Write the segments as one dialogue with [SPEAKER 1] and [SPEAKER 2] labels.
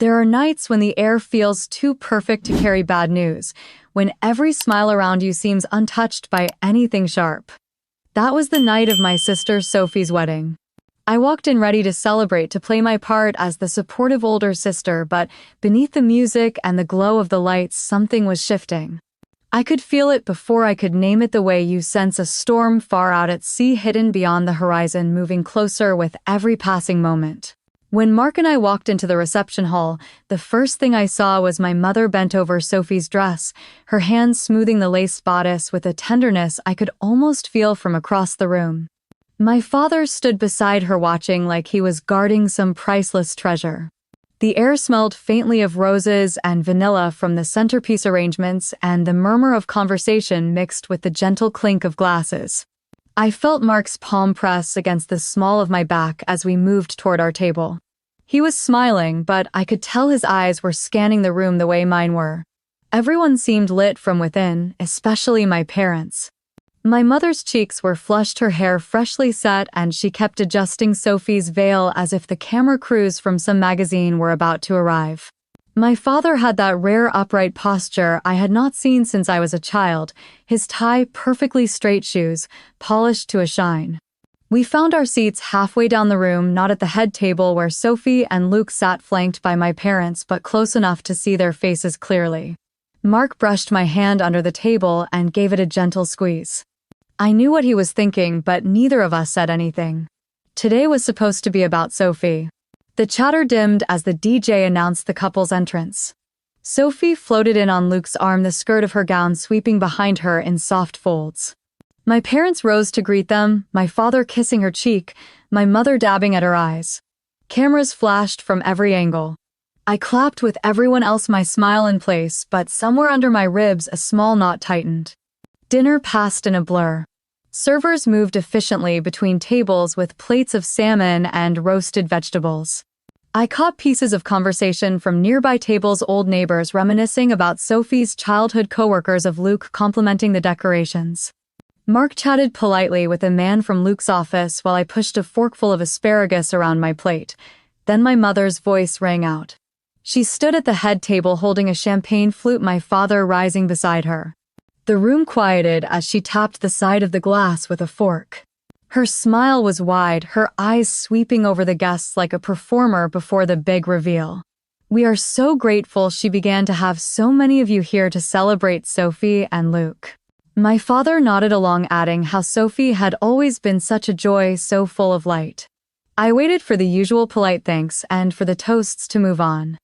[SPEAKER 1] There are nights when the air feels too perfect to carry bad news, when every smile around you seems untouched by anything sharp. That was the night of my sister Sophie's wedding. I walked in ready to celebrate, to play my part as the supportive older sister, but beneath the music and the glow of the lights, something was shifting. I could feel it before I could name it, the way you sense a storm far out at sea, hidden beyond the horizon, moving closer with every passing moment. When Mark and I walked into the reception hall, the first thing I saw was my mother bent over Sophie's dress, her hands smoothing the lace bodice with a tenderness I could almost feel from across the room. My father stood beside her, watching like he was guarding some priceless treasure. The air smelled faintly of roses and vanilla from the centerpiece arrangements, and the murmur of conversation mixed with the gentle clink of glasses. I felt Mark's palm press against the small of my back as we moved toward our table. He was smiling, but I could tell his eyes were scanning the room the way mine were. Everyone seemed lit from within, especially my parents. My mother's cheeks were flushed, her hair freshly set, and she kept adjusting Sophie's veil as if the camera crews from some magazine were about to arrive. My father had that rare upright posture I had not seen since I was a child, his tie perfectly straight, shoes polished to a shine. We found our seats halfway down the room, not at the head table where Sophie and Luke sat, flanked by my parents, but close enough to see their faces clearly. Mark brushed my hand under the table and gave it a gentle squeeze. I knew what he was thinking, but neither of us said anything. Today was supposed to be about Sophie. The chatter dimmed as the DJ announced the couple's entrance. Sophie floated in on Luke's arm, the skirt of her gown sweeping behind her in soft folds. My parents rose to greet them, my father kissing her cheek, my mother dabbing at her eyes. Cameras flashed from every angle. I clapped with everyone else, my smile in place, but somewhere under my ribs a small knot tightened. Dinner passed in a blur. Servers moved efficiently between tables with plates of salmon and roasted vegetables. I caught pieces of conversation from nearby tables, old neighbors reminiscing about Sophie's childhood, coworkers of Luke complimenting the decorations. Mark chatted politely with a man from Luke's office while I pushed a forkful of asparagus around my plate. Then my mother's voice rang out. She stood at the head table holding a champagne flute, my father rising beside her. The room quieted as she tapped the side of the glass with a fork. Her smile was wide, her eyes sweeping over the guests like a performer before the big reveal. "We are so grateful," she began, "to have so many of you here to celebrate Sophie and Luke." My father nodded along, adding how Sophie had always been such a joy, so full of light. I waited for the usual polite thanks and for the toasts to move on.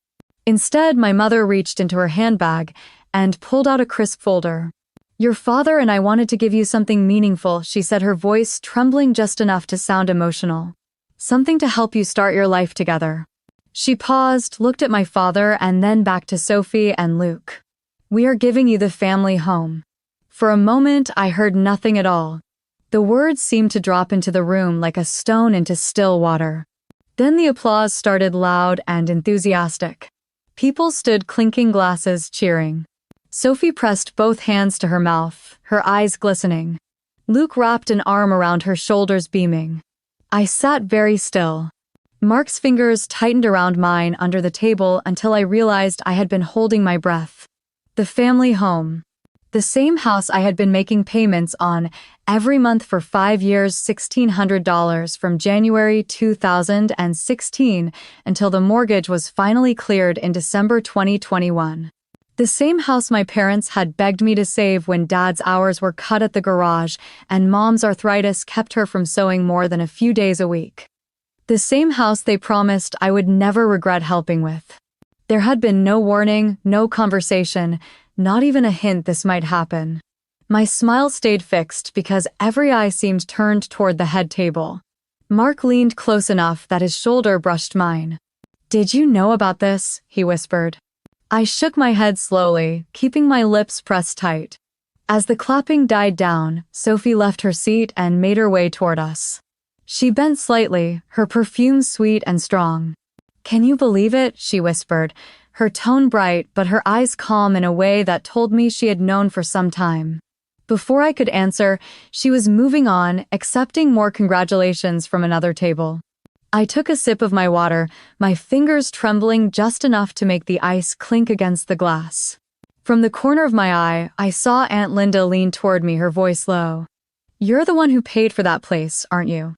[SPEAKER 1] Instead, my mother reached into her handbag and pulled out a crisp folder. "Your father and I wanted to give you something meaningful," she said, her voice trembling just enough to sound emotional. "Something to help you start your life together." She paused, looked at my father, and then back to Sophie and Luke. "We are giving you the family home." For a moment, I heard nothing at all. The words seemed to drop into the room like a stone into still water. Then the applause started, loud and enthusiastic. People stood clinking glasses, cheering. Sophie pressed both hands to her mouth, her eyes glistening. Luke wrapped an arm around her shoulders, beaming. I sat very still. Mark's fingers tightened around mine under the table until I realized I had been holding my breath. The family home. The same house I had been making payments on every month for 5 years, $1,600 from January 2016 until the mortgage was finally cleared in December 2021. The same house my parents had begged me to save when Dad's hours were cut at the garage and Mom's arthritis kept her from sewing more than a few days a week. The same house they promised I would never regret helping with. There had been no warning, no conversation, not even a hint this might happen. My smile stayed fixed because every eye seemed turned toward the head table. Mark leaned close enough that his shoulder brushed mine. "Did you know about this?" he whispered. I shook my head slowly, keeping my lips pressed tight. As the clapping died down, Sophie left her seat and made her way toward us. She bent slightly, her perfume sweet and strong. "Can you believe it?" she whispered, her tone bright but her eyes calm in a way that told me she had known for some time. Before I could answer, she was moving on, accepting more congratulations from another table. I took a sip of my water, my fingers trembling just enough to make the ice clink against the glass. From the corner of my eye, I saw Aunt Linda lean toward me, her voice low. "You're the one who paid for that place, aren't you?"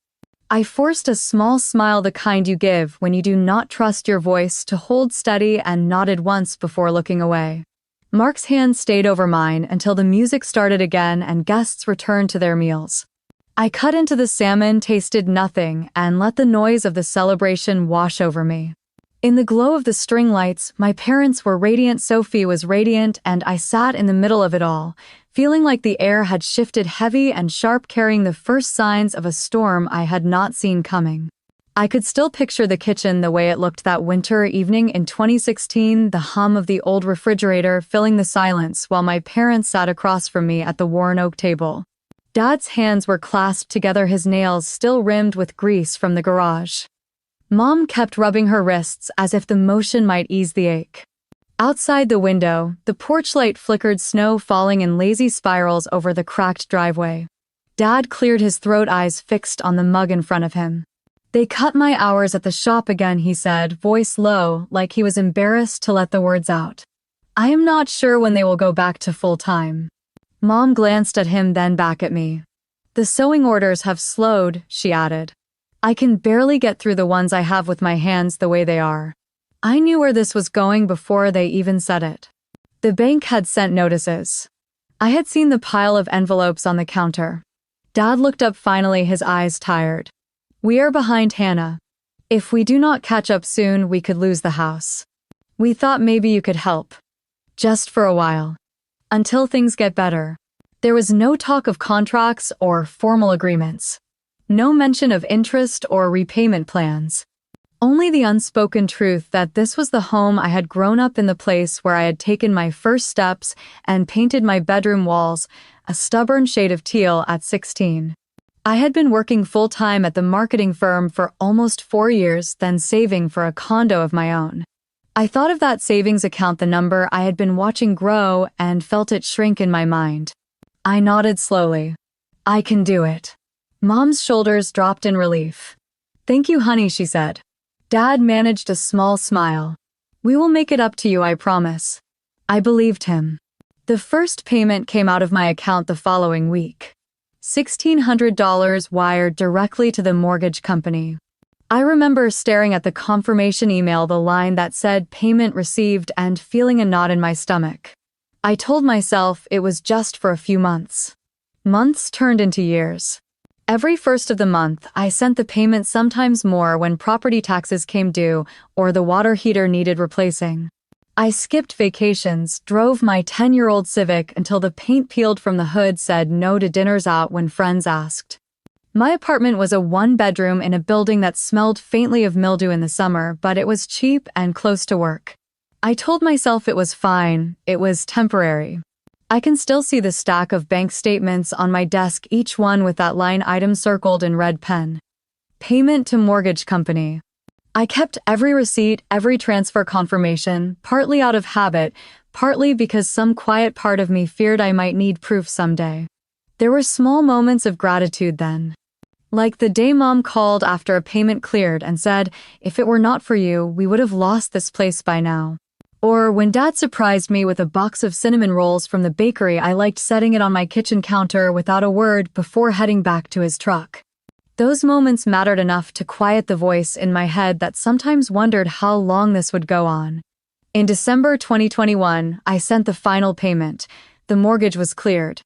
[SPEAKER 1] I forced a small smile, the kind you give when you do not trust your voice to hold steady, and nodded once before looking away. Mark's hand stayed over mine until the music started again and guests returned to their meals. I cut into the salmon, tasted nothing, and let the noise of the celebration wash over me. In the glow of the string lights, my parents were radiant, Sophie was radiant, and I sat in the middle of it all, feeling like the air had shifted heavy and sharp, carrying the first signs of a storm I had not seen coming. I could still picture the kitchen the way it looked that winter evening in 2016, the hum of the old refrigerator filling the silence while my parents sat across from me at the worn oak table. Dad's hands were clasped together, his nails still rimmed with grease from the garage. Mom kept rubbing her wrists as if the motion might ease the ache. Outside the window, the porch light flickered, snow falling in lazy spirals over the cracked driveway. Dad cleared his throat, eyes fixed on the mug in front of him. "They cut my hours at the shop again," he said, voice low, like he was embarrassed to let the words out. "I am not sure when they will go back to full-time." Mom glanced at him, then back at me. "The sewing orders have slowed," she added. "I can barely get through the ones I have with my hands the way they are." I knew where this was going before they even said it. The bank had sent notices. I had seen the pile of envelopes on the counter. Dad looked up finally, his eyes tired. "We are behind, Hannah. If we do not catch up soon, we could lose the house. We thought maybe you could help. Just for a while. Until things get better." There was no talk of contracts or formal agreements. No mention of interest or repayment plans. Only the unspoken truth that this was the home I had grown up in, the place where I had taken my first steps and painted my bedroom walls a stubborn shade of teal at 16. I had been working full-time at the marketing firm for almost 4 years, then saving for a condo of my own. I thought of that savings account, the number I had been watching grow, and felt it shrink in my mind. I nodded slowly. "I can do it." Mom's shoulders dropped in relief. "Thank you, honey," she said. Dad managed a small smile. "We will make it up to you, I promise." I believed him. The first payment came out of my account the following week. $1,600 wired directly to the mortgage company. I remember staring at the confirmation email, the line that said "payment received," and feeling a knot in my stomach. I told myself it was just for a few months. Months turned into years. Every first of the month, I sent the payment, sometimes more when property taxes came due or the water heater needed replacing. I skipped vacations, drove my 10-year-old Civic until the paint peeled from the hood, said no to dinners out when friends asked. My apartment was a one-bedroom in a building that smelled faintly of mildew in the summer, but it was cheap and close to work. I told myself it was fine, it was temporary. I can still see the stack of bank statements on my desk, each one with that line item circled in red pen. Payment to mortgage company. I kept every receipt, every transfer confirmation, partly out of habit, partly because some quiet part of me feared I might need proof someday. There were small moments of gratitude then. Like the day Mom called after a payment cleared and said, "If it were not for you, we would have lost this place by now." Or when Dad surprised me with a box of cinnamon rolls from the bakery I liked, setting it on my kitchen counter without a word before heading back to his truck. Those moments mattered enough to quiet the voice in my head that sometimes wondered how long this would go on. In December 2021, I sent the final payment. The mortgage was cleared.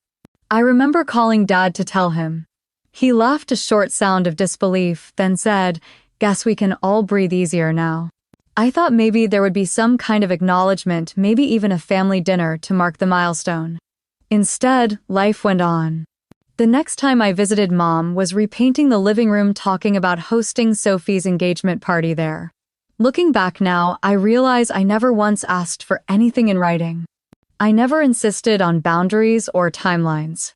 [SPEAKER 1] I remember calling Dad to tell him. He laughed a short sound of disbelief, then said, "Guess we can all breathe easier now." I thought maybe there would be some kind of acknowledgement, maybe even a family dinner to mark the milestone. Instead, life went on. The next time I visited Mom was repainting the living room, talking about hosting Sophie's engagement party there. Looking back now, I realize I never once asked for anything in writing. I never insisted on boundaries or timelines.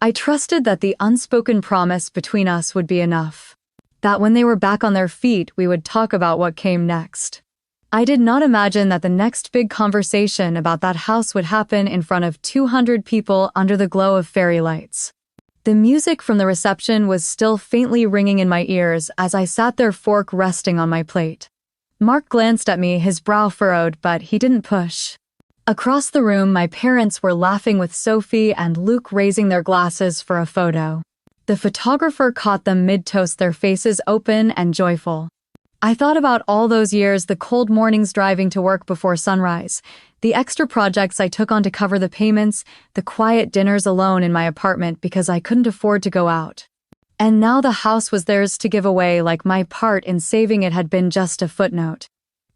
[SPEAKER 1] I trusted that the unspoken promise between us would be enough. That when they were back on their feet, we would talk about what came next. I did not imagine that the next big conversation about that house would happen in front of 200 people under the glow of fairy lights. The music from the reception was still faintly ringing in my ears as I sat there, fork resting on my plate. Mark glanced at me, his brow furrowed, but he didn't push. Across the room, my parents were laughing with Sophie and Luke raising their glasses for a photo. The photographer caught them mid-toast, their faces open and joyful. I thought about all those years, the cold mornings driving to work before sunrise, the extra projects I took on to cover the payments, the quiet dinners alone in my apartment because I couldn't afford to go out. And now the house was theirs to give away, like my part in saving it had been just a footnote.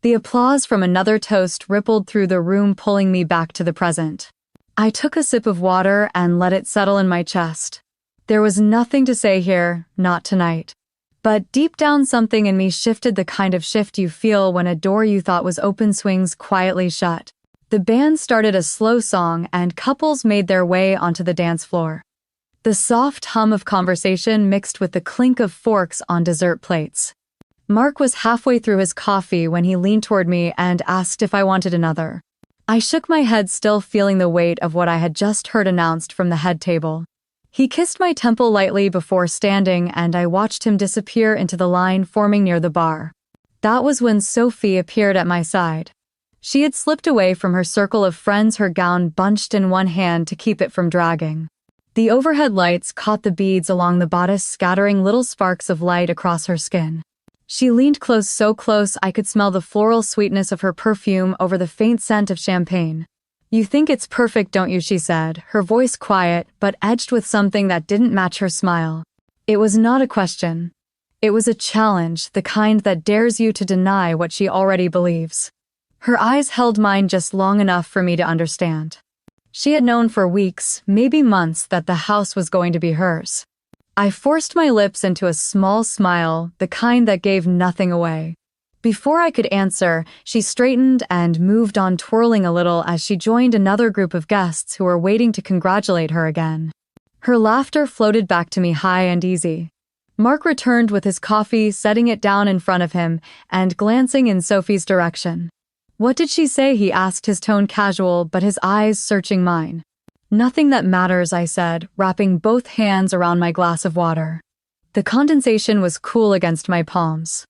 [SPEAKER 1] The applause from another toast rippled through the room, pulling me back to the present. I took a sip of water and let it settle in my chest. There was nothing to say here, not tonight. But deep down, something in me shifted, the kind of shift you feel when a door you thought was open swings quietly shut. The band started a slow song and couples made their way onto the dance floor. The soft hum of conversation mixed with the clink of forks on dessert plates. Mark was halfway through his coffee when he leaned toward me and asked if I wanted another. I shook my head, still feeling the weight of what I had just heard announced from the head table. He kissed my temple lightly before standing, and I watched him disappear into the line forming near the bar. That was when Sophie appeared at my side. She had slipped away from her circle of friends, her gown bunched in one hand to keep it from dragging. The overhead lights caught the beads along the bodice, scattering little sparks of light across her skin. She leaned close, so close I could smell the floral sweetness of her perfume over the faint scent of champagne. "You think it's perfect, don't you?" she said, her voice quiet but edged with something that didn't match her smile. It was not a question. It was a challenge, the kind that dares you to deny what she already believes. Her eyes held mine just long enough for me to understand. She had known for weeks, maybe months, that the house was going to be hers. I forced my lips into a small smile, the kind that gave nothing away. Before I could answer, she straightened and moved on, twirling a little as she joined another group of guests who were waiting to congratulate her again. Her laughter floated back to me, high and easy. Mark returned with his coffee, setting it down in front of him and glancing in Sophie's direction. "What did she say?" he asked, his tone casual but his eyes searching mine. "Nothing that matters," I said, wrapping both hands around my glass of water. The condensation was cool against my palms.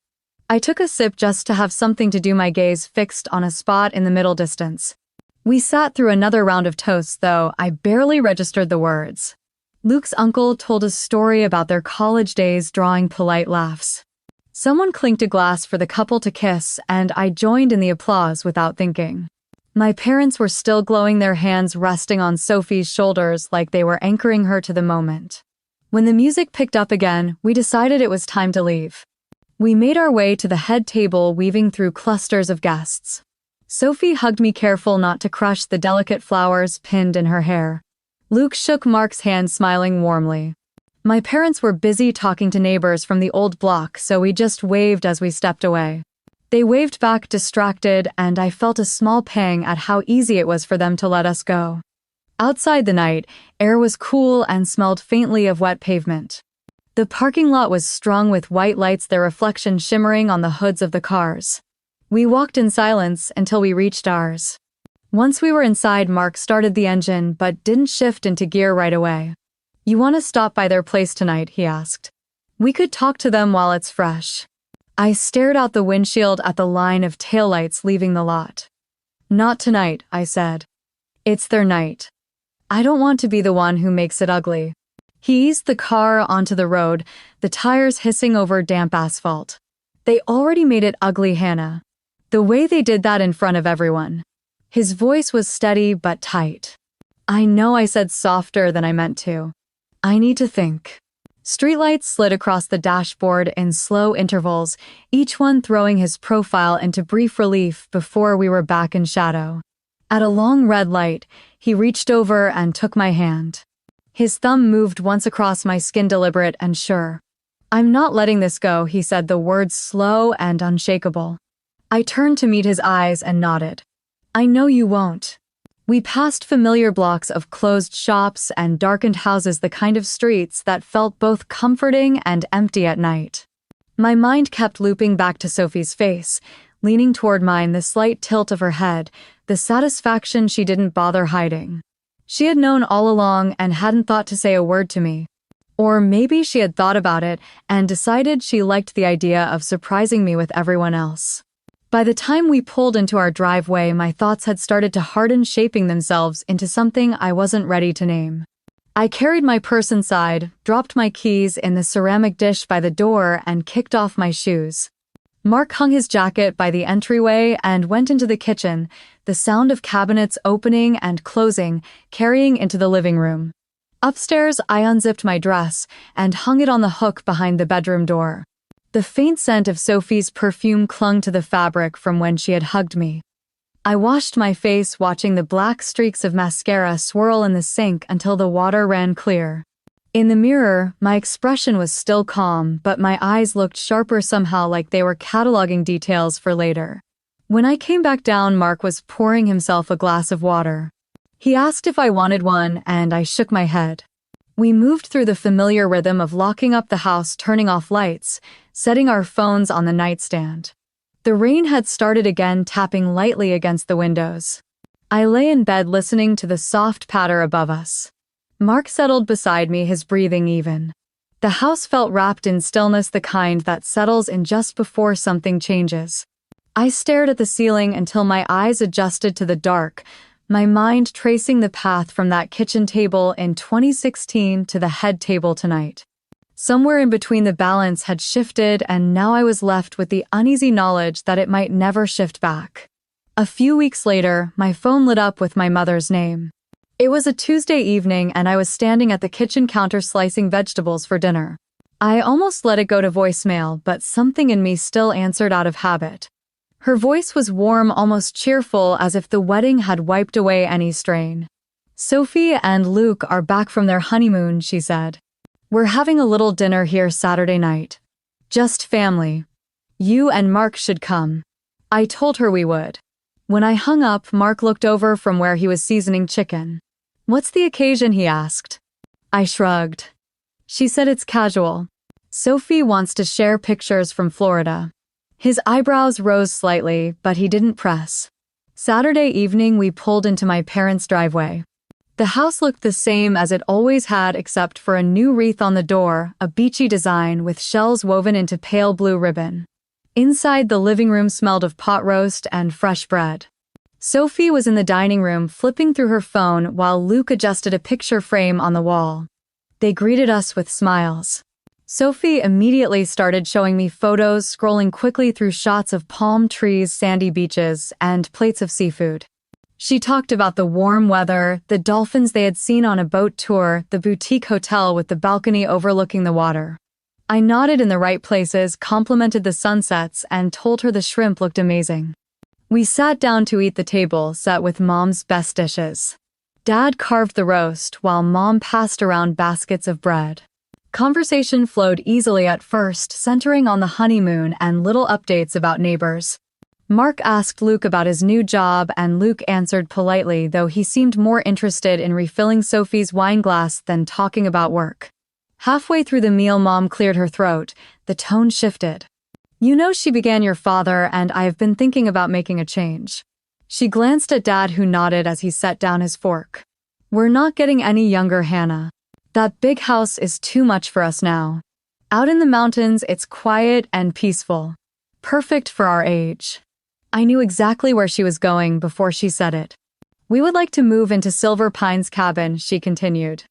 [SPEAKER 1] I took a sip just to have something to do, my gaze fixed on a spot in the middle distance. We sat through another round of toasts, though I barely registered the words. Luke's uncle told a story about their college days, drawing polite laughs. Someone clinked a glass for the couple to kiss, and I joined in the applause without thinking. My parents were still glowing, their hands resting on Sophie's shoulders like they were anchoring her to the moment. When the music picked up again, we decided it was time to leave. We made our way to the head table, weaving through clusters of guests. Sophie hugged me, careful not to crush the delicate flowers pinned in her hair. Luke shook Mark's hand, smiling warmly. My parents were busy talking to neighbors from the old block, so we just waved as we stepped away. They waved back, distracted, and I felt a small pang at how easy it was for them to let us go. Outside, the night air was cool and smelled faintly of wet pavement. The parking lot was strung with white lights, their reflection shimmering on the hoods of the cars. We walked in silence until we reached ours. Once we were inside, Mark started the engine but didn't shift into gear right away. "You want to stop by their place tonight?" he asked. "We could talk to them while it's fresh." I stared out the windshield at the line of taillights leaving the lot. "Not tonight," I said. "It's their night. I don't want to be the one who makes it ugly." He eased the car onto the road, the tires hissing over damp asphalt. "They already made it ugly, Hannah. The way they did that in front of everyone." His voice was steady but tight. "I know," I said, softer than I meant to. "I need to think." Streetlights slid across the dashboard in slow intervals, each one throwing his profile into brief relief before we were back in shadow. At a long red light, he reached over and took my hand. His thumb moved once across my skin, deliberate and sure. "I'm not letting this go," he said, the words slow and unshakable. I turned to meet his eyes and nodded. "I know you won't." We passed familiar blocks of closed shops and darkened houses, the kind of streets that felt both comforting and empty at night. My mind kept looping back to Sophie's face, leaning toward mine, the slight tilt of her head, the satisfaction she didn't bother hiding. She had known all along and hadn't thought to say a word to me. Or maybe she had thought about it and decided she liked the idea of surprising me with everyone else. By the time we pulled into our driveway, my thoughts had started to harden, shaping themselves into something I wasn't ready to name. I carried my purse inside, dropped my keys in the ceramic dish by the door, and kicked off my shoes. Mark hung his jacket by the entryway and went into the kitchen, the sound of cabinets opening and closing, carrying into the living room. Upstairs, I unzipped my dress and hung it on the hook behind the bedroom door. The faint scent of Sophie's perfume clung to the fabric from when she had hugged me. I washed my face, watching the black streaks of mascara swirl in the sink until the water ran clear. In the mirror, my expression was still calm, but my eyes looked sharper somehow, like they were cataloging details for later. When I came back down, Mark was pouring himself a glass of water. He asked if I wanted one, and I shook my head. We moved through the familiar rhythm of locking up the house, turning off lights, setting our phones on the nightstand. The rain had started again, tapping lightly against the windows. I lay in bed listening to the soft patter above us. Mark settled beside me, his breathing even. The house felt wrapped in stillness, the kind that settles in just before something changes. I stared at the ceiling until my eyes adjusted to the dark, my mind tracing the path from that kitchen table in 2016 to the head table tonight. Somewhere in between, the balance had shifted, and now I was left with the uneasy knowledge that it might never shift back. A few weeks later, my phone lit up with my mother's name. It was a Tuesday evening, and I was standing at the kitchen counter slicing vegetables for dinner. I almost let it go to voicemail, but something in me still answered out of habit. Her voice was warm, almost cheerful, as if the wedding had wiped away any strain. "Sophie and Luke are back from their honeymoon," she said. "We're having a little dinner here Saturday night. Just family. You and Mark should come." I told her we would. When I hung up, Mark looked over from where he was seasoning chicken. "What's the occasion?" he asked. I shrugged. She said it's casual. Sophie wants to share pictures from Florida. His eyebrows rose slightly, but he didn't press. Saturday evening, we pulled into my parents' driveway. The house looked the same as it always had, except for a new wreath on the door, a beachy design with shells woven into pale blue ribbon. Inside, the living room smelled of pot roast and fresh bread. Sophie was in the dining room, flipping through her phone while Luke adjusted a picture frame on the wall. They greeted us with smiles. Sophie immediately started showing me photos, scrolling quickly through shots of palm trees, sandy beaches, and plates of seafood. She talked about the warm weather, the dolphins they had seen on a boat tour, the boutique hotel with the balcony overlooking the water. I nodded in the right places, complimented the sunsets, and told her the shrimp looked amazing. We sat down to eat, the table set with Mom's best dishes. Dad carved the roast while Mom passed around baskets of bread. Conversation flowed easily at first, centering on the honeymoon and little updates about neighbors. Mark asked Luke about his new job, and Luke answered politely, though he seemed more interested in refilling Sophie's wine glass than talking about work. Halfway through the meal, Mom cleared her throat. The tone shifted. "You know she began your father, and I have been thinking about making a change." She glanced at Dad, who nodded as he set down his fork. "We're not getting any younger, Hannah. That big house is too much for us now. Out in the mountains, it's quiet and peaceful. Perfect for our age." I knew exactly where she was going before she said it. "We would like to move into Silver Pines cabin," she continued.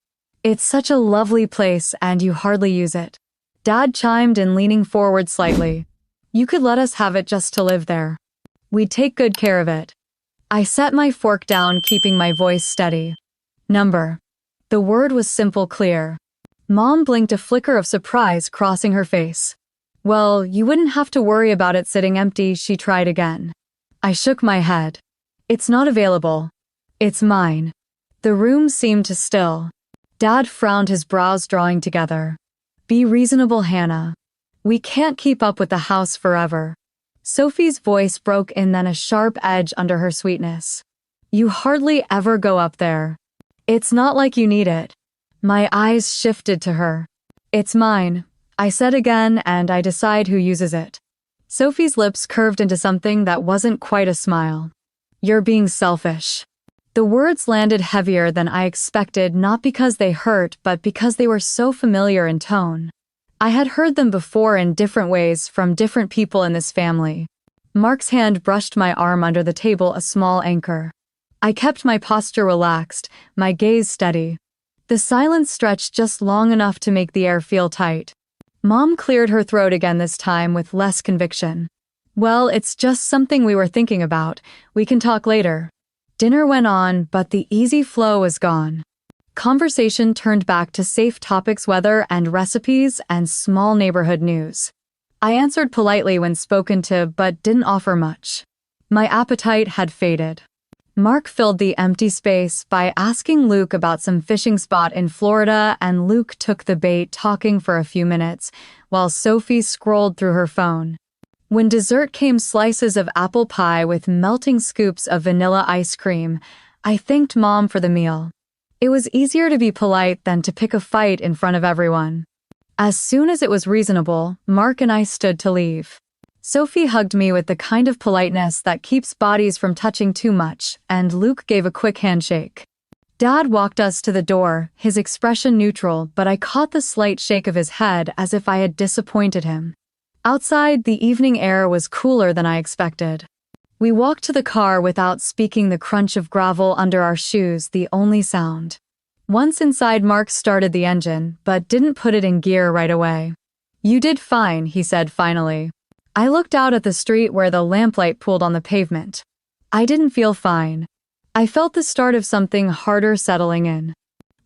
[SPEAKER 1] "It's such a lovely place, and you hardly use it." Dad chimed in, leaning forward slightly. "You could let us have it just to live there. We'd take good care of it." I set my fork down, keeping my voice steady. "Number." The word was simple, clear. Mom blinked, a flicker of surprise crossing her face. "Well, you wouldn't have to worry about it sitting empty," she tried again. I shook my head. "It's not available. It's mine." The room seemed to still. Dad frowned, his brows drawing together. "Be reasonable, Hannah. We can't keep up with the house forever." Sophie's voice broke in, then a sharp edge under her sweetness. "You hardly ever go up there. It's not like you need it." My eyes shifted to her. "It's mine," I said again, "and I decide who uses it." Sophie's lips curved into something that wasn't quite a smile. "You're being selfish." The words landed heavier than I expected, not because they hurt, but because they were so familiar in tone. I had heard them before in different ways from different people in this family. Mark's hand brushed my arm under the table, a small anchor. I kept my posture relaxed, my gaze steady. The silence stretched just long enough to make the air feel tight. Mom cleared her throat again, this time with less conviction. "Well, it's just something we were thinking about. We can talk later." Dinner went on, but the easy flow was gone. Conversation turned back to safe topics, weather and recipes, and small neighborhood news. I answered politely when spoken to, but didn't offer much. My appetite had faded. Mark filled the empty space by asking Luke about some fishing spot in Florida, and Luke took the bait, talking for a few minutes, while Sophie scrolled through her phone. When dessert came, slices of apple pie with melting scoops of vanilla ice cream, I thanked Mom for the meal. It was easier to be polite than to pick a fight in front of everyone. As soon as it was reasonable, Mark and I stood to leave. Sophie hugged me with the kind of politeness that keeps bodies from touching too much, and Luke gave a quick handshake. Dad walked us to the door, his expression neutral, but I caught the slight shake of his head as if I had disappointed him. Outside, the evening air was cooler than I expected. We walked to the car without speaking, the crunch of gravel under our shoes the only sound. Once inside, Mark started the engine, but didn't put it in gear right away. "You did fine," he said finally. I looked out at the street where the lamplight pooled on the pavement. I didn't feel fine. I felt the start of something harder settling in.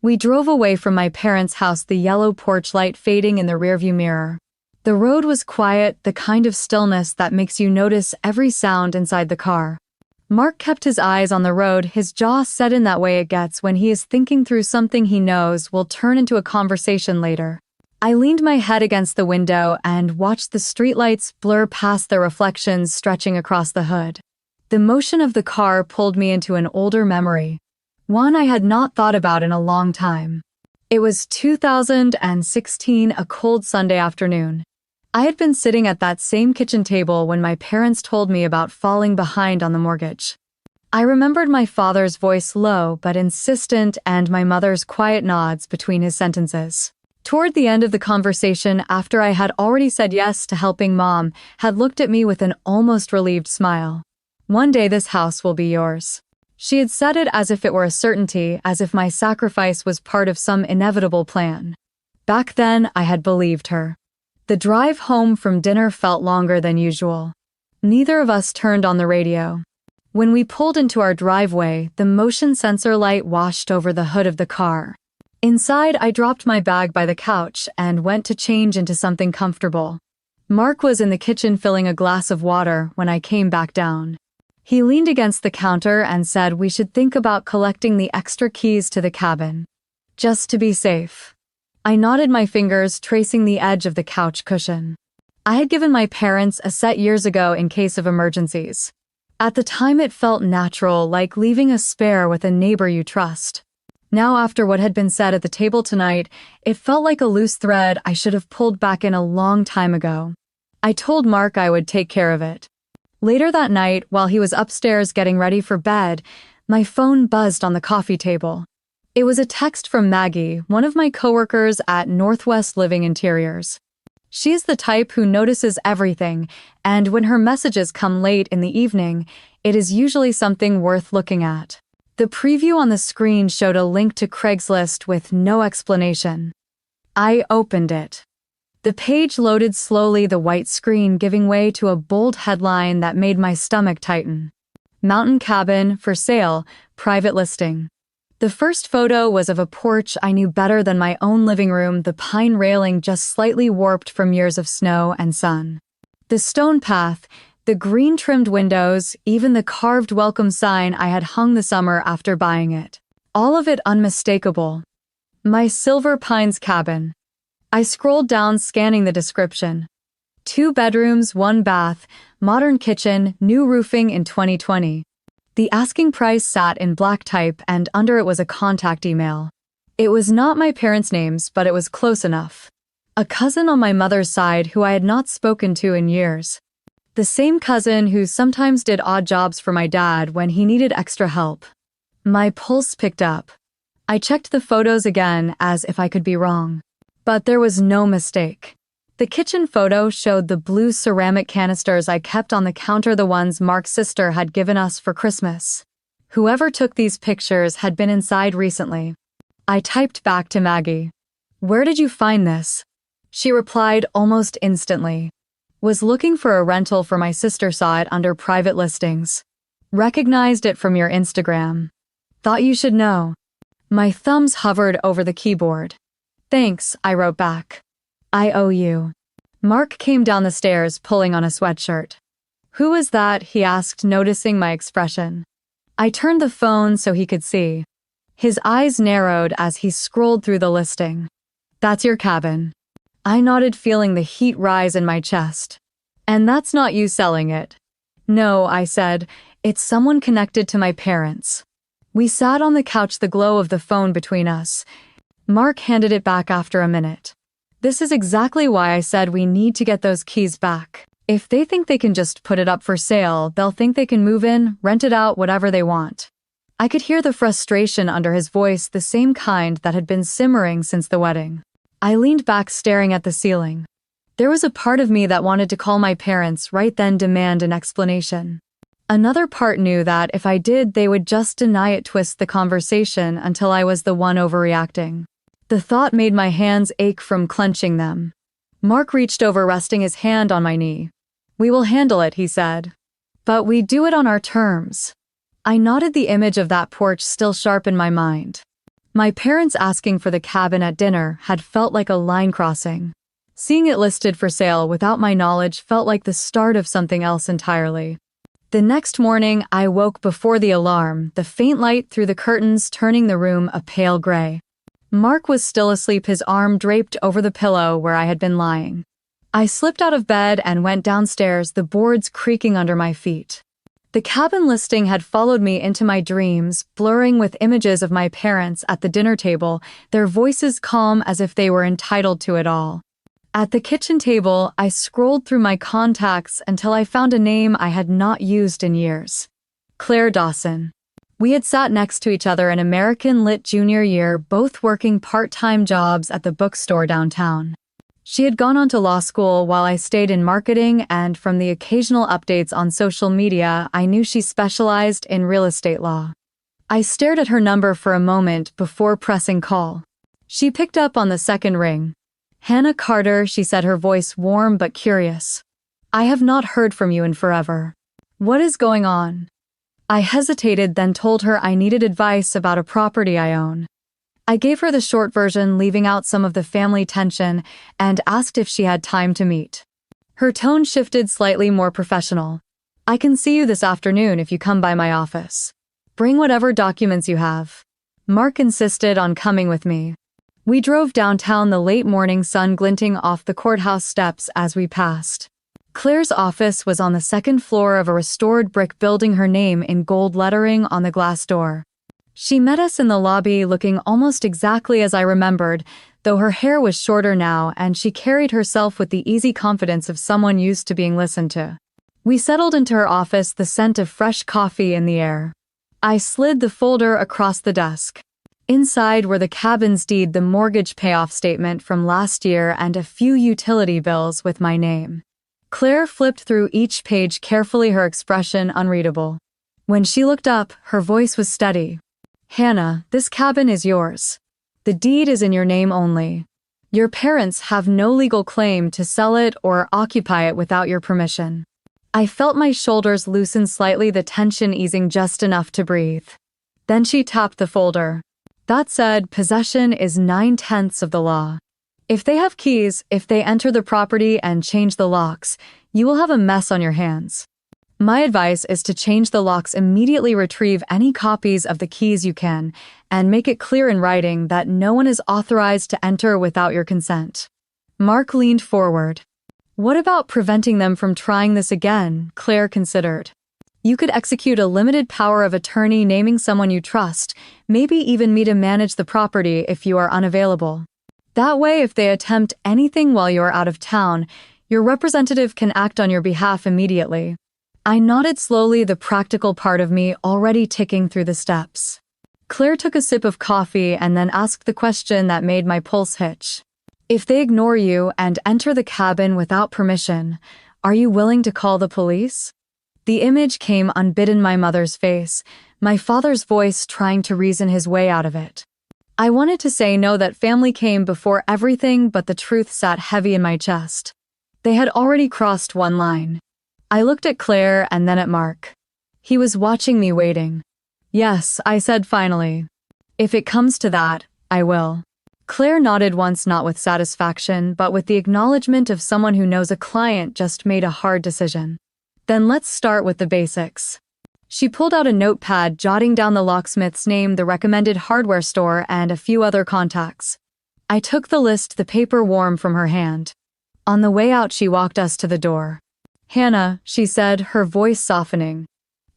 [SPEAKER 1] We drove away from my parents' house, the yellow porch light fading in the rearview mirror. The road was quiet, the kind of stillness that makes you notice every sound inside the car. Mark kept his eyes on the road, his jaw set in that way it gets when he is thinking through something he knows will turn into a conversation later. I leaned my head against the window and watched the streetlights blur past their reflections stretching across the hood. The motion of the car pulled me into an older memory, one I had not thought about in a long time. It was 2016, a cold Sunday afternoon. I had been sitting at that same kitchen table when my parents told me about falling behind on the mortgage. I remembered my father's voice, low but insistent, and my mother's quiet nods between his sentences. Toward the end of the conversation, after I had already said yes to helping, Mom had looked at me with an almost relieved smile. "One day this house will be yours." She had said it as if it were a certainty, as if my sacrifice was part of some inevitable plan. Back then, I had believed her. The drive home from dinner felt longer than usual. Neither of us turned on the radio. When we pulled into our driveway, the motion sensor light washed over the hood of the car. Inside, I dropped my bag by the couch and went to change into something comfortable. Mark was in the kitchen filling a glass of water when I came back down. He leaned against the counter and said we should think about collecting the extra keys to the cabin, just to be safe. I nodded, my fingers tracing the edge of the couch cushion. I had given my parents a set years ago in case of emergencies. At the time, it felt natural, like leaving a spare with a neighbor you trust. Now, after what had been said at the table tonight, it felt like a loose thread I should have pulled back in a long time ago. I told Mark I would take care of it. Later that night, while he was upstairs getting ready for bed, my phone buzzed on the coffee table. It was a text from Maggie, one of my coworkers at Northwest Living Interiors. She's the type who notices everything, and when her messages come late in the evening, it is usually something worth looking at. The preview on the screen showed a link to Craigslist with no explanation. I opened it. The page loaded slowly, the white screen giving way to a bold headline that made my stomach tighten. Mountain cabin, for sale, private listing. The first photo was of a porch I knew better than my own living room, the pine railing just slightly warped from years of snow and sun. The stone path, the green-trimmed windows, even the carved welcome sign I had hung the summer after buying it. All of it unmistakable. My Silver Pines cabin. I scrolled down, scanning the description. 2 bedrooms, 1 bath, modern kitchen, new roofing in 2020. The asking price sat in black type, and under it was a contact email. It was not my parents' names, but it was close enough. A cousin on my mother's side who I had not spoken to in years. The same cousin who sometimes did odd jobs for my dad when he needed extra help. My pulse picked up. I checked the photos again as if I could be wrong. But there was no mistake. The kitchen photo showed the blue ceramic canisters I kept on the counter, the ones Mark's sister had given us for Christmas. Whoever took these pictures had been inside recently. I typed back to Maggie. "Where did you find this?" She replied almost instantly. "Was looking for a rental for my sister, saw it under private listings. Recognized it from your Instagram. Thought you should know." My thumbs hovered over the keyboard. "Thanks," I wrote back. "I owe you." Mark came down the stairs pulling on a sweatshirt. "Who is that?" he asked, noticing my expression. I turned the phone so he could see. His eyes narrowed as he scrolled through the listing. "That's your cabin." I nodded, feeling the heat rise in my chest. "And that's not you selling it?" "No," I said. "It's someone connected to my parents." We sat on the couch, the glow of the phone between us. Mark handed it back after a minute. "This is exactly why I said we need to get those keys back. If they think they can just put it up for sale, they'll think they can move in, rent it out, whatever they want." I could hear the frustration under his voice, the same kind that had been simmering since the wedding. I leaned back, staring at the ceiling. There was a part of me that wanted to call my parents right then, demand an explanation. Another part knew that if I did, they would just deny it, twist the conversation until I was the one overreacting. The thought made my hands ache from clenching them. Mark reached over, resting his hand on my knee. "We will handle it," he said. "But we do it on our terms." I nodded, the image of that porch still sharp in my mind. My parents asking for the cabin at dinner had felt like a line crossing. Seeing it listed for sale without my knowledge felt like the start of something else entirely. The next morning, I woke before the alarm, the faint light through the curtains turning the room a pale gray. Mark was still asleep, his arm draped over the pillow where I had been lying. I slipped out of bed and went downstairs, the boards creaking under my feet. The cabin listing had followed me into my dreams, blurring with images of my parents at the dinner table, their voices calm as if they were entitled to it all. At the kitchen table, I scrolled through my contacts until I found a name I had not used in years. Claire Dawson. We had sat next to each other in American Lit junior year, both working part-time jobs at the bookstore downtown. She had gone on to law school while I stayed in marketing, and from the occasional updates on social media, I knew she specialized in real estate law. I stared at her number for a moment before pressing call. She picked up on the second ring. "Hannah Carter," she said, her voice warm but curious. "I have not heard from you in forever. What is going on?" I hesitated, then told her I needed advice about a property I own. I gave her the short version, leaving out some of the family tension, and asked if she had time to meet. Her tone shifted, slightly more professional. "I can see you this afternoon if you come by my office. Bring whatever documents you have." Mark insisted on coming with me. We drove downtown, the late morning sun glinting off the courthouse steps as we passed. Claire's office was on the second floor of a restored brick building, her name in gold lettering on the glass door. She met us in the lobby, looking almost exactly as I remembered, though her hair was shorter now and she carried herself with the easy confidence of someone used to being listened to. We settled into her office, the scent of fresh coffee in the air. I slid the folder across the desk. Inside were the cabin's deed, the mortgage payoff statement from last year, and a few utility bills with my name. Claire flipped through each page carefully, her expression unreadable. When she looked up, her voice was steady. "Hannah, this cabin is yours. The deed is in your name only. Your parents have no legal claim to sell it or occupy it without your permission." I felt my shoulders loosen slightly, the tension easing just enough to breathe. Then she tapped the folder. "That said, possession is 9/10 of the law. If they have keys, if they enter the property and change the locks, you will have a mess on your hands. My advice is to change the locks immediately, retrieve any copies of the keys you can, and make it clear in writing that no one is authorized to enter without your consent." Mark leaned forward. "What about preventing them from trying this again?" Claire considered. "You could execute a limited power of attorney naming someone you trust, maybe even me to manage the property if you are unavailable. That way, if they attempt anything while you are out of town, your representative can act on your behalf immediately." I nodded slowly, the practical part of me already ticking through the steps. Claire took a sip of coffee and then asked the question that made my pulse hitch. If they ignore you and enter the cabin without permission, are you willing to call the police? The image came unbidden my mother's face, my father's voice trying to reason his way out of it. I wanted to say no, that family came before everything, but the truth sat heavy in my chest. They had already crossed one line. I looked at Claire and then at Mark. He was watching me, waiting. Yes, I said finally. If it comes to that, I will. Claire nodded once, not with satisfaction, but with the acknowledgement of someone who knows a client just made a hard decision. Then let's start with the basics. She pulled out a notepad, jotting down the locksmith's name, the recommended hardware store, and a few other contacts. I took the list, the paper warm from her hand. On the way out, she walked us to the door. Hannah, she said, her voice softening.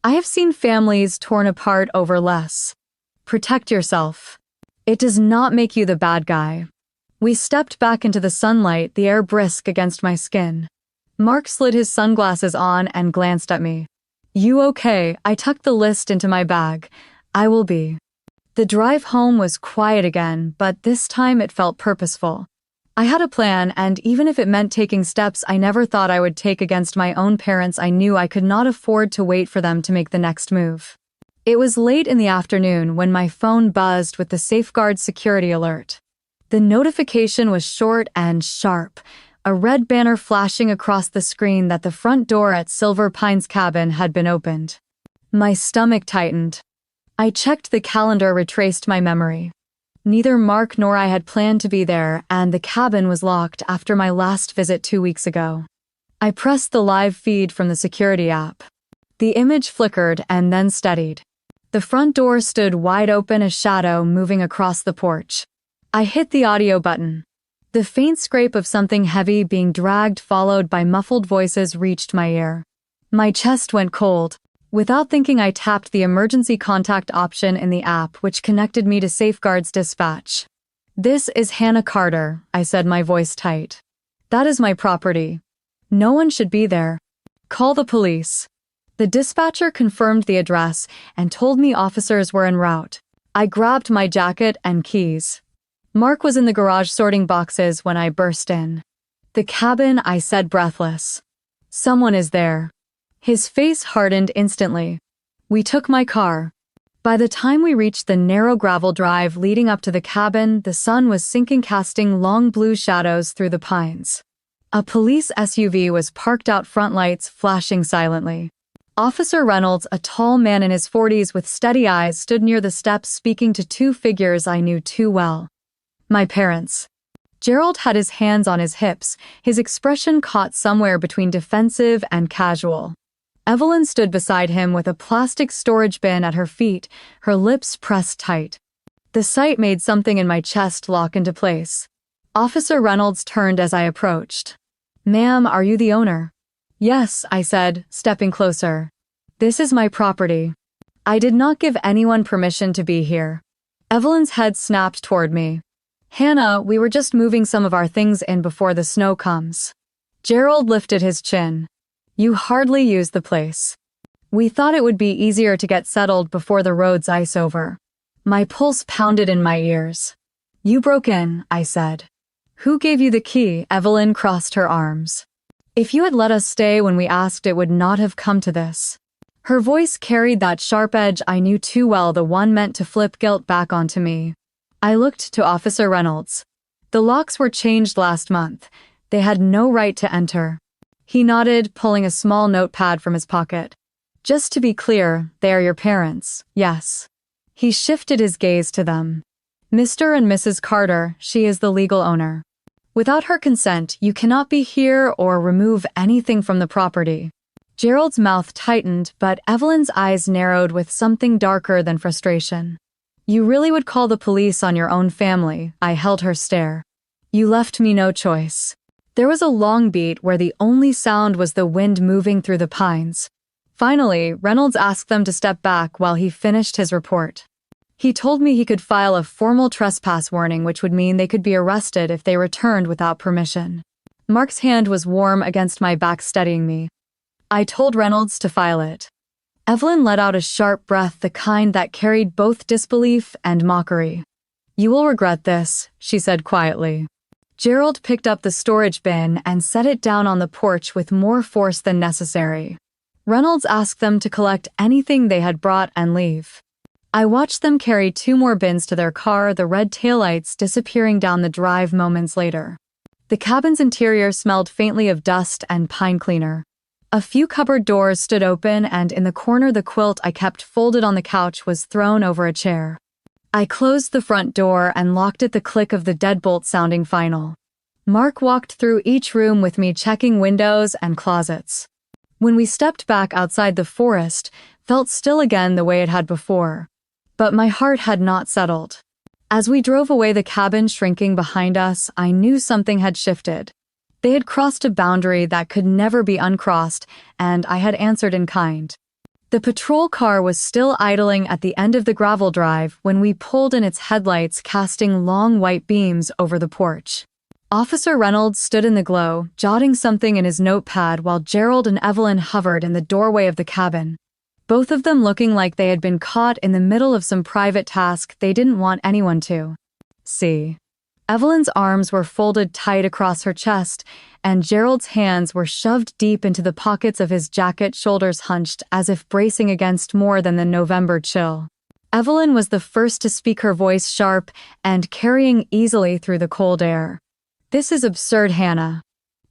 [SPEAKER 1] I have seen families torn apart over less. Protect yourself. It does not make you the bad guy. We stepped back into the sunlight, the air brisk against my skin. Mark slid his sunglasses on and glanced at me. You okay? I tucked the list into my bag. I will be. The drive home was quiet again, but this time it felt purposeful. I had a plan, and even if it meant taking steps I never thought I would take against my own parents, I knew I could not afford to wait for them to make the next move. It was late in the afternoon when my phone buzzed with the Safeguard security alert. The notification was short and sharp, a red banner flashing across the screen that the front door at Silver Pines cabin had been opened. My stomach tightened. I checked the calendar, retraced my memory. Neither Mark nor I had planned to be there, and the cabin was locked after my last visit 2 weeks ago. I pressed the live feed from the security app. The image flickered and then steadied. The front door stood wide open, a shadow moving across the porch. I hit the audio button. The faint scrape of something heavy being dragged, followed by muffled voices, reached my ear. My chest went cold. Without thinking, I tapped the emergency contact option in the app, which connected me to Safeguard's dispatch. This is Hannah Carter, I said, my voice tight. That is my property. No one should be there. Call the police. The dispatcher confirmed the address and told me officers were en route. I grabbed my jacket and keys. Mark was in the garage sorting boxes when I burst in. The cabin, I said, breathless. Someone is there. His face hardened instantly. We took my car. By the time we reached the narrow gravel drive leading up to the cabin, the sun was sinking, casting long blue shadows through the pines. A police SUV was parked out front, lights flashing silently. Officer Reynolds, a tall man in his 40s with steady eyes, stood near the steps, speaking to two figures I knew too well. My parents. Gerald had his hands on his hips, his expression caught somewhere between defensive and casual. Evelyn stood beside him with a plastic storage bin at her feet, her lips pressed tight. The sight made something in my chest lock into place. Officer Reynolds turned as I approached. Ma'am, are you the owner? Yes, I said, stepping closer. This is my property. I did not give anyone permission to be here. Evelyn's head snapped toward me. Hannah, we were just moving some of our things in before the snow comes. Gerald lifted his chin. You hardly use the place. We thought it would be easier to get settled before the roads ice over. My pulse pounded in my ears. You broke in, I said. Who gave you the key? Evelyn crossed her arms. If you had let us stay when we asked, it would not have come to this. Her voice carried that sharp edge I knew too well, the one meant to flip guilt back onto me. I looked to Officer Reynolds. The locks were changed last month. They had no right to enter. He nodded, pulling a small notepad from his pocket. Just to be clear, they are your parents, yes. He shifted his gaze to them. Mr. and Mrs. Carter, she is the legal owner. Without her consent, you cannot be here or remove anything from the property. Gerald's mouth tightened, but Evelyn's eyes narrowed with something darker than frustration. You really would call the police on your own family? I held her stare. You left me no choice. There was a long beat where the only sound was the wind moving through the pines. Finally, Reynolds asked them to step back while he finished his report. He told me he could file a formal trespass warning, which would mean they could be arrested if they returned without permission. Mark's hand was warm against my back, steadying me. I told Reynolds to file it. Evelyn let out a sharp breath, the kind that carried both disbelief and mockery. "You will regret this," she said quietly. Gerald picked up the storage bin and set it down on the porch with more force than necessary. Reynolds asked them to collect anything they had brought and leave. I watched them carry 2 more bins to their car, the red taillights disappearing down the drive moments later. The cabin's interior smelled faintly of dust and pine cleaner. A few cupboard doors stood open, and in the corner the quilt I kept folded on the couch was thrown over a chair. I closed the front door and locked it, the click of the deadbolt sounding final. Mark walked through each room with me, checking windows and closets. When we stepped back outside, the forest felt still again the way it had before. But my heart had not settled. As we drove away, the cabin shrinking behind us, I knew something had shifted. They had crossed a boundary that could never be uncrossed, and I had answered in kind. The patrol car was still idling at the end of the gravel drive when we pulled in, its headlights casting long white beams over the porch. Officer Reynolds stood in the glow, jotting something in his notepad, while Gerald and Evelyn hovered in the doorway of the cabin, both of them looking like they had been caught in the middle of some private task they didn't want anyone to see. Evelyn's arms were folded tight across her chest, and Gerald's hands were shoved deep into the pockets of his jacket, shoulders hunched as if bracing against more than the November chill. Evelyn was the first to speak, her voice sharp and carrying easily through the cold air. "This is absurd, Hannah.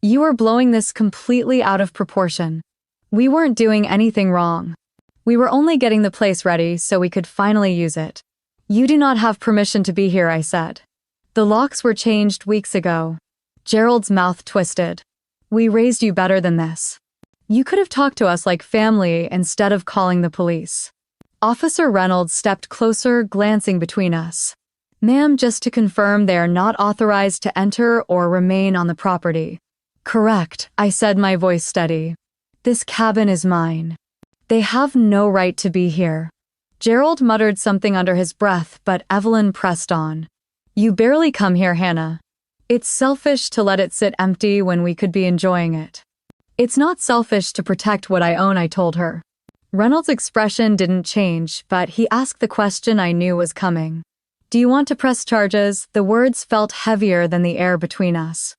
[SPEAKER 1] You are blowing this completely out of proportion. We weren't doing anything wrong. We were only getting the place ready so we could finally use it." "You do not have permission to be here," I said. "The locks were changed weeks ago." Gerald's mouth twisted. "We raised you better than this. You could have talked to us like family instead of calling the police." Officer Reynolds stepped closer, glancing between us. "Ma'am, just to confirm, they are not authorized to enter or remain on the property." "Correct," I said, my voice steady. "This cabin is mine. They have no right to be here." Gerald muttered something under his breath, but Evelyn pressed on. "You barely come here, Hannah. It's selfish to let it sit empty when we could be enjoying it." "It's not selfish to protect what I own," I told her. Reynolds' expression didn't change, but he asked the question I knew was coming. "Do you want to press charges?" The words felt heavier than the air between us.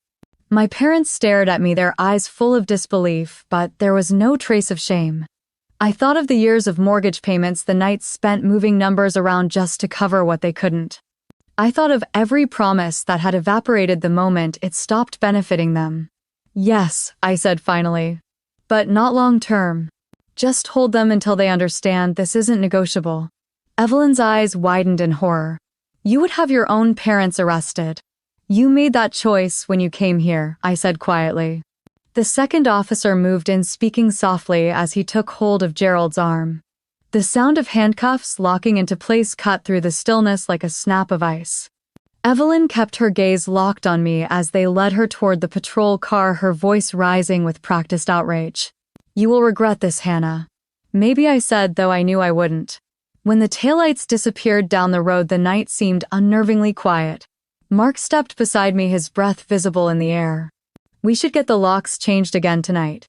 [SPEAKER 1] My parents stared at me, their eyes full of disbelief, but there was no trace of shame. I thought of the years of mortgage payments, the nights spent moving numbers around just to cover what they couldn't. I thought of every promise that had evaporated the moment it stopped benefiting them. "Yes," I said finally. "But not long term. Just hold them until they understand this isn't negotiable." Evelyn's eyes widened in horror. "You would have your own parents arrested. You made that choice when you came here," I said quietly. The second officer moved in, speaking softly as he took hold of Gerald's arm. The sound of handcuffs locking into place cut through the stillness like a snap of ice. Evelyn kept her gaze locked on me as they led her toward the patrol car, her voice rising with practiced outrage. "You will regret this, Hannah." Maybe I said, though I knew I wouldn't. When the taillights disappeared down the road, the night seemed unnervingly quiet. Mark stepped beside me, his breath visible in the air. "We should get the locks changed again tonight."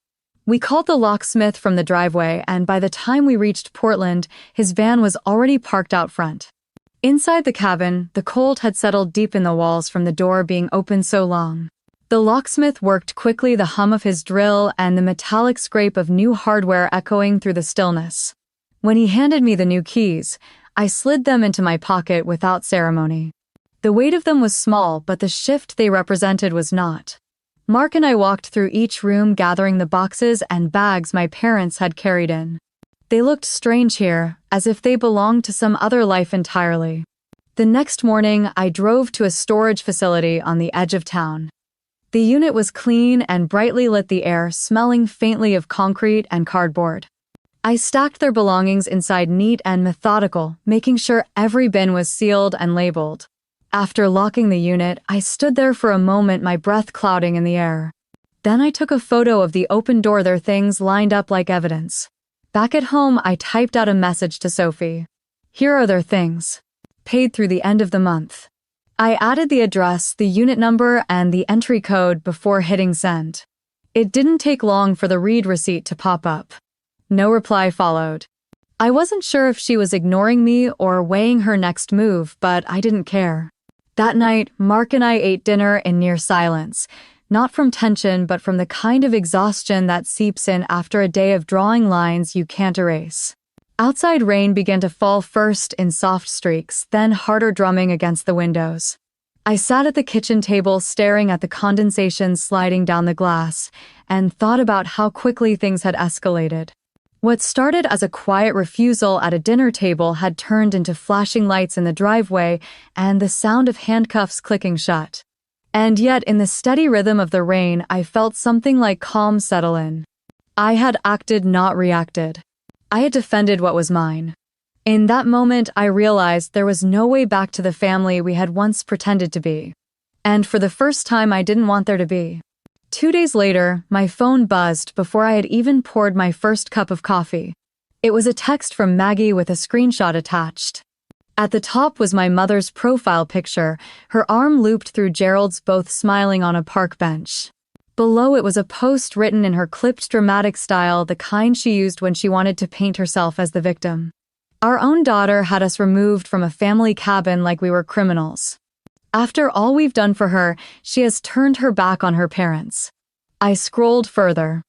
[SPEAKER 1] We called the locksmith from the driveway, and by the time we reached Portland, his van was already parked out front. Inside the cabin, the cold had settled deep in the walls from the door being open so long. The locksmith worked quickly, the hum of his drill and the metallic scrape of new hardware echoing through the stillness. When he handed me the new keys, I slid them into my pocket without ceremony. The weight of them was small, but the shift they represented was not. Mark and I walked through each room, gathering the boxes and bags my parents had carried in. They looked strange here, as if they belonged to some other life entirely. The next morning, I drove to a storage facility on the edge of town. The unit was clean and brightly lit, the air smelling faintly of concrete and cardboard. I stacked their belongings inside, neat and methodical, making sure every bin was sealed and labeled. After locking the unit, I stood there for a moment, my breath clouding in the air. Then I took a photo of the open door, their things lined up like evidence. Back at home, I typed out a message to Sophie. "Here are their things. Paid through the end of the month." I added the address, the unit number, and the entry code before hitting send. It didn't take long for the read receipt to pop up. No reply followed. I wasn't sure if she was ignoring me or weighing her next move, but I didn't care. That night, Mark and I ate dinner in near silence, not from tension but from the kind of exhaustion that seeps in after a day of drawing lines you can't erase. Outside rain began to fall, first in soft streaks, then harder drumming against the windows. I sat at the kitchen table staring at the condensation sliding down the glass and thought about how quickly things had escalated. What started as a quiet refusal at a dinner table had turned into flashing lights in the driveway and the sound of handcuffs clicking shut. And yet, in the steady rhythm of the rain, I felt something like calm settle in. I had acted, not reacted. I had defended what was mine. In that moment, I realized there was no way back to the family we had once pretended to be. And for the first time, I didn't want there to be. 2 days later, my phone buzzed before I had even poured my first cup of coffee. It was a text from Maggie with a screenshot attached. At the top was my mother's profile picture, her arm looped through Gerald's, both smiling on a park bench. Below it was a post written in her clipped dramatic style, the kind she used when she wanted to paint herself as the victim. Our own daughter had us removed from a family cabin like we were criminals. After all we've done for her, she has turned her back on her parents. I scrolled further.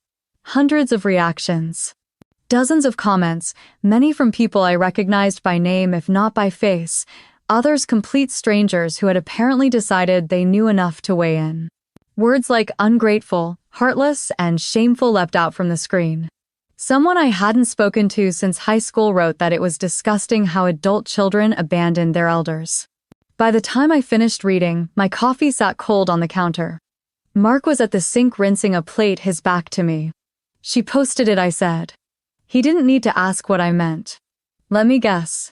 [SPEAKER 1] Hundreds of reactions. Dozens of comments, many from people I recognized by name if not by face, others complete strangers who had apparently decided they knew enough to weigh in. Words like ungrateful, heartless, and shameful leapt out from the screen. Someone I hadn't spoken to since high school wrote that it was disgusting how adult children abandoned their elders. By the time I finished reading, my coffee sat cold on the counter. Mark was at the sink rinsing a plate, his back to me. "She posted it," I said. He didn't need to ask what I meant. "Let me guess.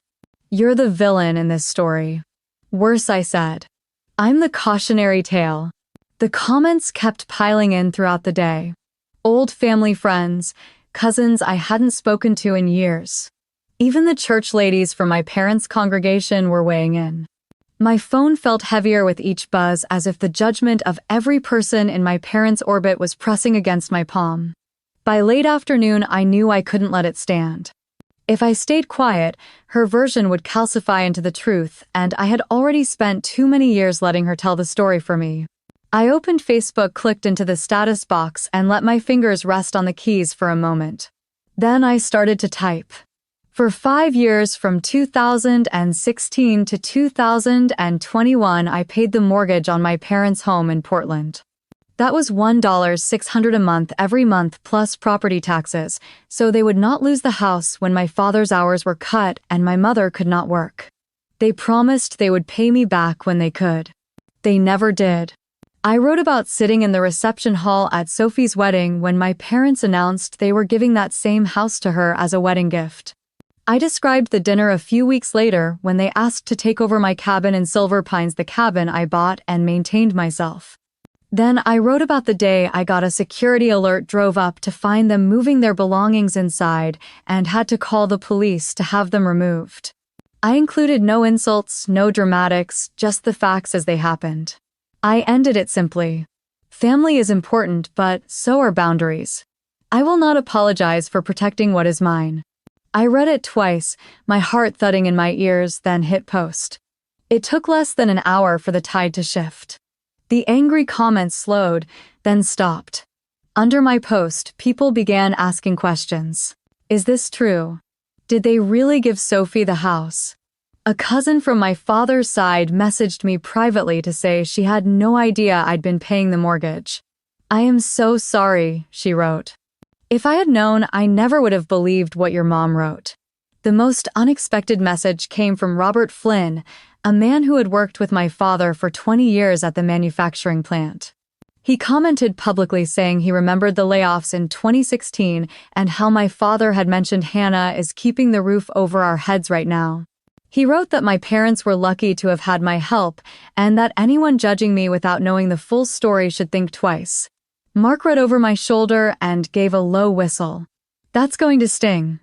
[SPEAKER 1] You're the villain in this story." "Worse," I said. "I'm the cautionary tale." The comments kept piling in throughout the day. Old family friends, cousins I hadn't spoken to in years. Even the church ladies from my parents' congregation were weighing in. My phone felt heavier with each buzz, as if the judgment of every person in my parents' orbit was pressing against my palm. By late afternoon, I knew I couldn't let it stand. If I stayed quiet, her version would calcify into the truth, and I had already spent too many years letting her tell the story for me. I opened Facebook, clicked into the status box, and let my fingers rest on the keys for a moment. Then I started to type. For 5 years, from 2016 to 2021, I paid the mortgage on my parents' home in Portland. That was $1,600 a month every month plus property taxes, so they would not lose the house when my father's hours were cut and my mother could not work. They promised they would pay me back when they could. They never did. I wrote about sitting in the reception hall at Sophie's wedding when my parents announced they were giving that same house to her as a wedding gift. I described the dinner a few weeks later when they asked to take over my cabin in Silver Pines, the cabin I bought and maintained myself. Then I wrote about the day I got a security alert, drove up to find them moving their belongings inside, and had to call the police to have them removed. I included no insults, no dramatics, just the facts as they happened. I ended it simply. Family is important, but so are boundaries. I will not apologize for protecting what is mine. I read it twice, my heart thudding in my ears, then hit post. It took less than an hour for the tide to shift. The angry comments slowed, then stopped. Under my post, people began asking questions. Is this true? Did they really give Sophie the house? A cousin from my father's side messaged me privately to say she had no idea I'd been paying the mortgage. "I am so sorry," she wrote. "If I had known, I never would have believed what your mom wrote." The most unexpected message came from Robert Flynn, a man who had worked with my father for 20 years at the manufacturing plant. He commented publicly saying he remembered the layoffs in 2016 and how my father had mentioned Hannah is keeping the roof over our heads right now. He wrote that my parents were lucky to have had my help and that anyone judging me without knowing the full story should think twice. Mark read over my shoulder and gave a low whistle. That's going to sting.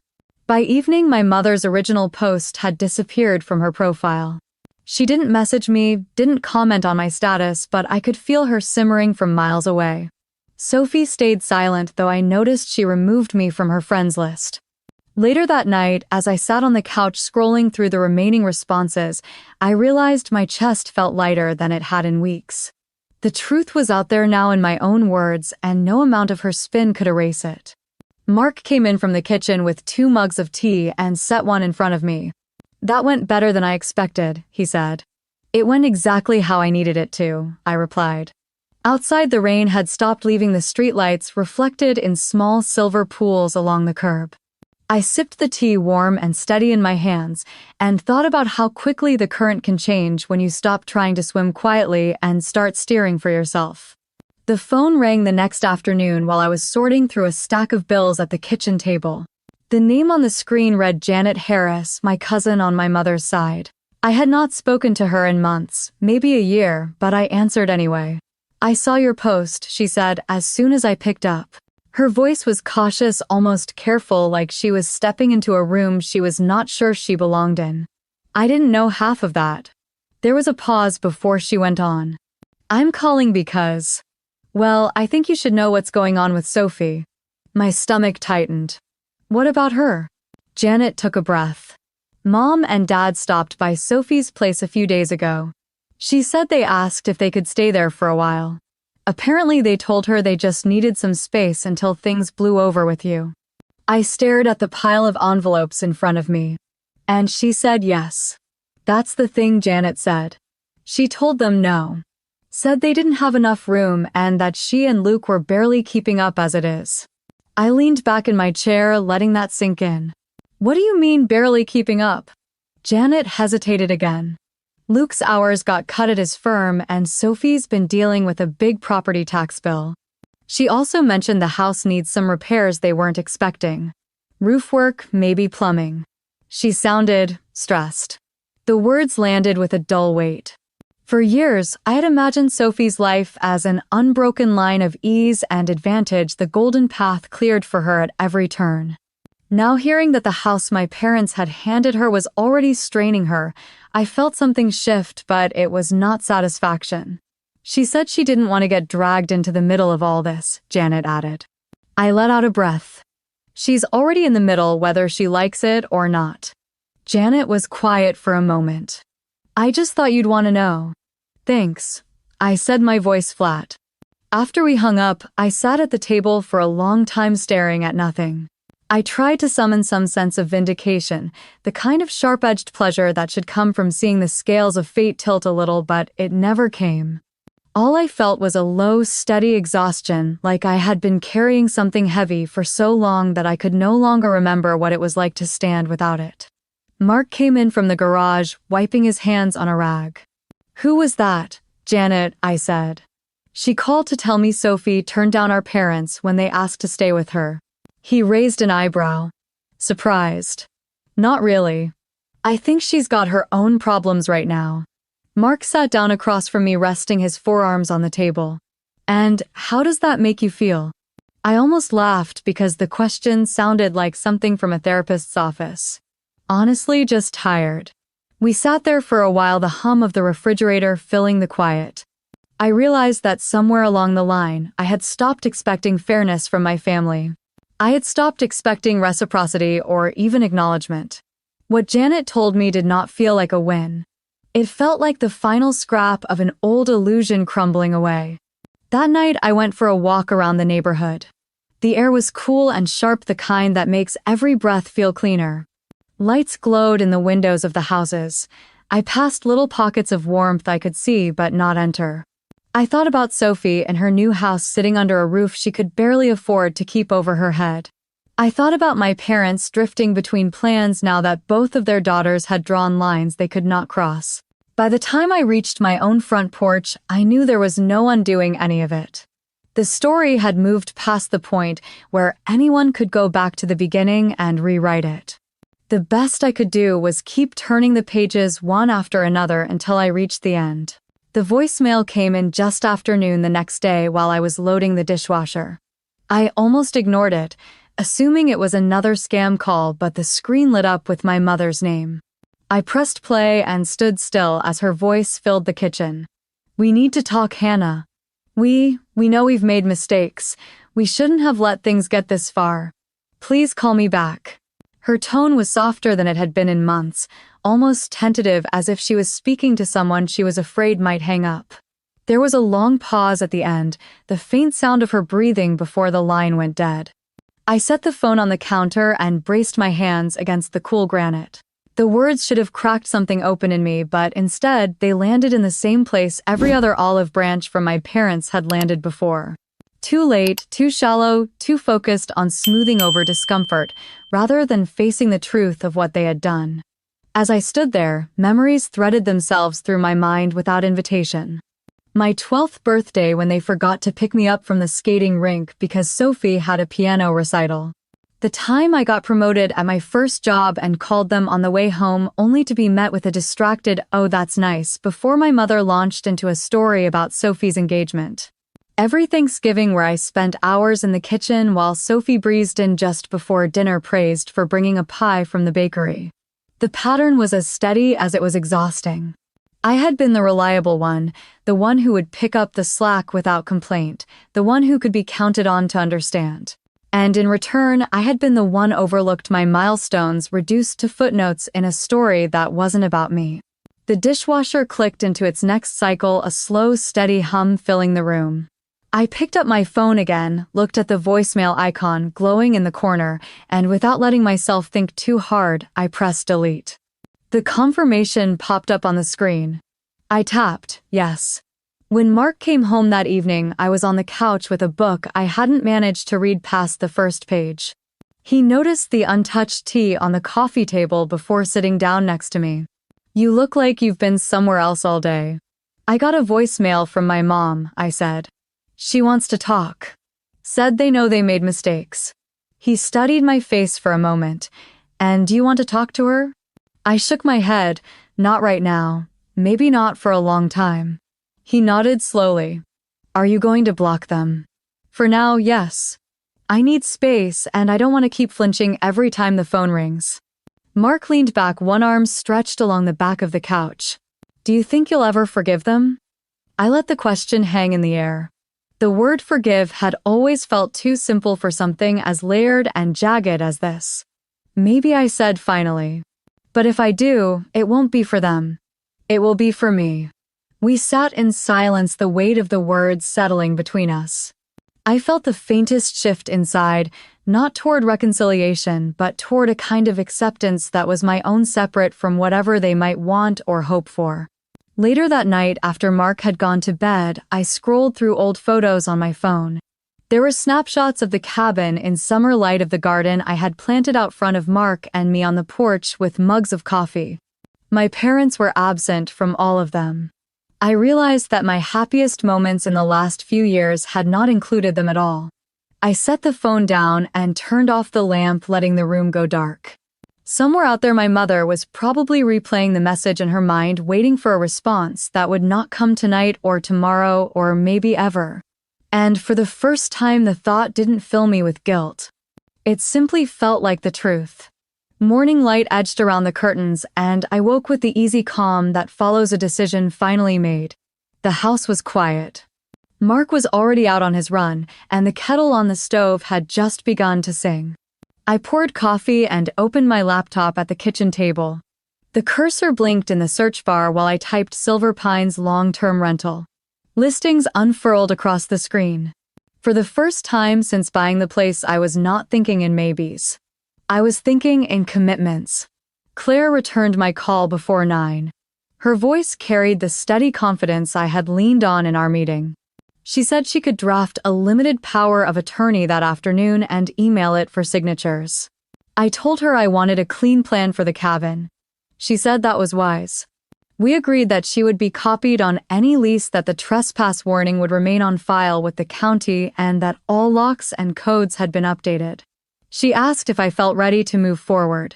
[SPEAKER 1] By evening, my mother's original post had disappeared from her profile. She didn't message me, didn't comment on my status, but I could feel her simmering from miles away. Sophie stayed silent, though I noticed she removed me from her friends list. Later that night, as I sat on the couch scrolling through the remaining responses, I realized my chest felt lighter than it had in weeks. The truth was out there now in my own words, and no amount of her spin could erase it. Mark came in from the kitchen with 2 mugs of tea and set one in front of me. "That went better than I expected," he said. "It went exactly how I needed it to," I replied. Outside, the rain had stopped leaving the streetlights reflected in small silver pools along the curb. I sipped the tea warm and steady in my hands and thought about how quickly the current can change when you stop trying to swim quietly and start steering for yourself. The phone rang the next afternoon while I was sorting through a stack of bills at the kitchen table. The name on the screen read Janet Harris, my cousin on my mother's side. I had not spoken to her in months, maybe a year, but I answered anyway. "I saw your post," she said as soon as I picked up. Her voice was cautious, almost careful, like she was stepping into a room she was not sure she belonged in. I didn't know half of that. There was a pause before she went on. "I'm calling because, well, I think you should know what's going on with Sophie." My stomach tightened. "What about her?" Janet took a breath. "Mom and Dad stopped by Sophie's place a few days ago. She said they asked if they could stay there for a while. Apparently they told her they just needed some space until things blew over with you." I stared at the pile of envelopes in front of me. "And she said yes." "That's the thing," Janet said. "She told them no. Said they didn't have enough room and that she and Luke were barely keeping up as it is." I leaned back in my chair, letting that sink in. "What do you mean barely keeping up?" Janet hesitated again. "Luke's hours got cut at his firm and Sophie's been dealing with a big property tax bill. She also mentioned the house needs some repairs they weren't expecting. Roof work, maybe plumbing." She sounded stressed. The words landed with a dull weight. For years, I had imagined Sophie's life as an unbroken line of ease and advantage, the golden path cleared for her at every turn. Now hearing that the house my parents had handed her was already straining her, I felt something shift, but it was not satisfaction. "She said she didn't want to get dragged into the middle of all this," Janet added. I let out a breath. "She's already in the middle whether she likes it or not." Janet was quiet for a moment. "I just thought you'd want to know." "Thanks," I said, my voice flat. After we hung up, I sat at the table for a long time staring at nothing. I tried to summon some sense of vindication, the kind of sharp-edged pleasure that should come from seeing the scales of fate tilt a little, but it never came. All I felt was a low, steady exhaustion, like I had been carrying something heavy for so long that I could no longer remember what it was like to stand without it. Mark came in from the garage, wiping his hands on a rag. "Who was that, Janet?" I said. "She called to tell me Sophie turned down our parents when they asked to stay with her." He raised an eyebrow. Surprised. "Not really. I think she's got her own problems right now." Mark sat down across from me, resting his forearms on the table. "And how does that make you feel?" I almost laughed because the question sounded like something from a therapist's office. "Honestly, just tired." We sat there for a while, the hum of the refrigerator filling the quiet. I realized that somewhere along the line, I had stopped expecting fairness from my family. I had stopped expecting reciprocity or even acknowledgement. What Janet told me did not feel like a win. It felt like the final scrap of an old illusion crumbling away. That night, I went for a walk around the neighborhood. The air was cool and sharp, the kind that makes every breath feel cleaner. Lights glowed in the windows of the houses. I passed little pockets of warmth I could see but not enter. I thought about Sophie and her new house sitting under a roof she could barely afford to keep over her head. I thought about my parents drifting between plans now that both of their daughters had drawn lines they could not cross. By the time I reached my own front porch, I knew there was no undoing any of it. The story had moved past the point where anyone could go back to the beginning and rewrite it. The best I could do was keep turning the pages one after another until I reached the end. The voicemail came in just after noon the next day while I was loading the dishwasher. I almost ignored it, assuming it was another scam call, but the screen lit up with my mother's name. I pressed play and stood still as her voice filled the kitchen. "We need to talk, Hannah. We know we've made mistakes. We shouldn't have let things get this far. Please call me back." Her tone was softer than it had been in months, almost tentative, as if she was speaking to someone she was afraid might hang up. There was a long pause at the end, the faint sound of her breathing before the line went dead. I set the phone on the counter and braced my hands against the cool granite. The words should have cracked something open in me, but instead they landed in the same place every other olive branch from my parents had landed before. Too late, too shallow, too focused on smoothing over discomfort, rather than facing the truth of what they had done. As I stood there, memories threaded themselves through my mind without invitation. My 12th birthday, when they forgot to pick me up from the skating rink because Sophie had a piano recital. The time I got promoted at my first job and called them on the way home, only to be met with a distracted "oh, that's nice" before my mother launched into a story about Sophie's engagement. Every Thanksgiving, where I spent hours in the kitchen while Sophie breezed in just before dinner, praised for bringing a pie from the bakery. The pattern was as steady as it was exhausting. I had been the reliable one, the one who would pick up the slack without complaint, the one who could be counted on to understand. And in return, I had been the one overlooked, my milestones reduced to footnotes in a story that wasn't about me. The dishwasher clicked into its next cycle, a slow, steady hum filling the room. I picked up my phone again, looked at the voicemail icon glowing in the corner, and without letting myself think too hard, I pressed delete. The confirmation popped up on the screen. I tapped yes. When Mark came home that evening, I was on the couch with a book I hadn't managed to read past the first page. He noticed the untouched tea on the coffee table before sitting down next to me. "You look like you've been somewhere else all day." "I got a voicemail from my mom," I said. "She wants to talk. Said they know they made mistakes." He studied my face for a moment. "And do you want to talk to her?" I shook my head. "Not right now. Maybe not for a long time." He nodded slowly. "Are you going to block them?" "For now, yes. I need space, and I don't want to keep flinching every time the phone rings." Mark leaned back, one arm stretched along the back of the couch. "Do you think you'll ever forgive them?" I let the question hang in the air. The word forgive had always felt too simple for something as layered and jagged as this. "Maybe," I said finally. "But if I do, it won't be for them. It will be for me." We sat in silence, the weight of the words settling between us. I felt the faintest shift inside, not toward reconciliation, but toward a kind of acceptance that was my own, separate from whatever they might want or hope for. Later that night, after Mark had gone to bed, I scrolled through old photos on my phone. There were snapshots of the cabin in summer light, of the garden I had planted out front of Mark and me on the porch with mugs of coffee. My parents were absent from all of them. I realized that my happiest moments in the last few years had not included them at all. I set the phone down and turned off the lamp, letting the room go dark. Somewhere out there, my mother was probably replaying the message in her mind, waiting for a response that would not come tonight or tomorrow or maybe ever. And for the first time, the thought didn't fill me with guilt. It simply felt like the truth. Morning light edged around the curtains, and I woke with the easy calm that follows a decision finally made. The house was quiet. Mark was already out on his run, and the kettle on the stove had just begun to sing. I poured coffee and opened my laptop at the kitchen table. The cursor blinked in the search bar while I typed Silver Pines long-term rental. Listings unfurled across the screen. For the first time since buying the place, I was not thinking in maybes. I was thinking in commitments. Claire returned my call before 9. Her voice carried the steady confidence I had leaned on in our meeting. She said she could draft a limited power of attorney that afternoon and email it for signatures. I told her I wanted a clean plan for the cabin. She said that was wise. We agreed that she would be copied on any lease, that the trespass warning would remain on file with the county, and that all locks and codes had been updated. She asked if I felt ready to move forward.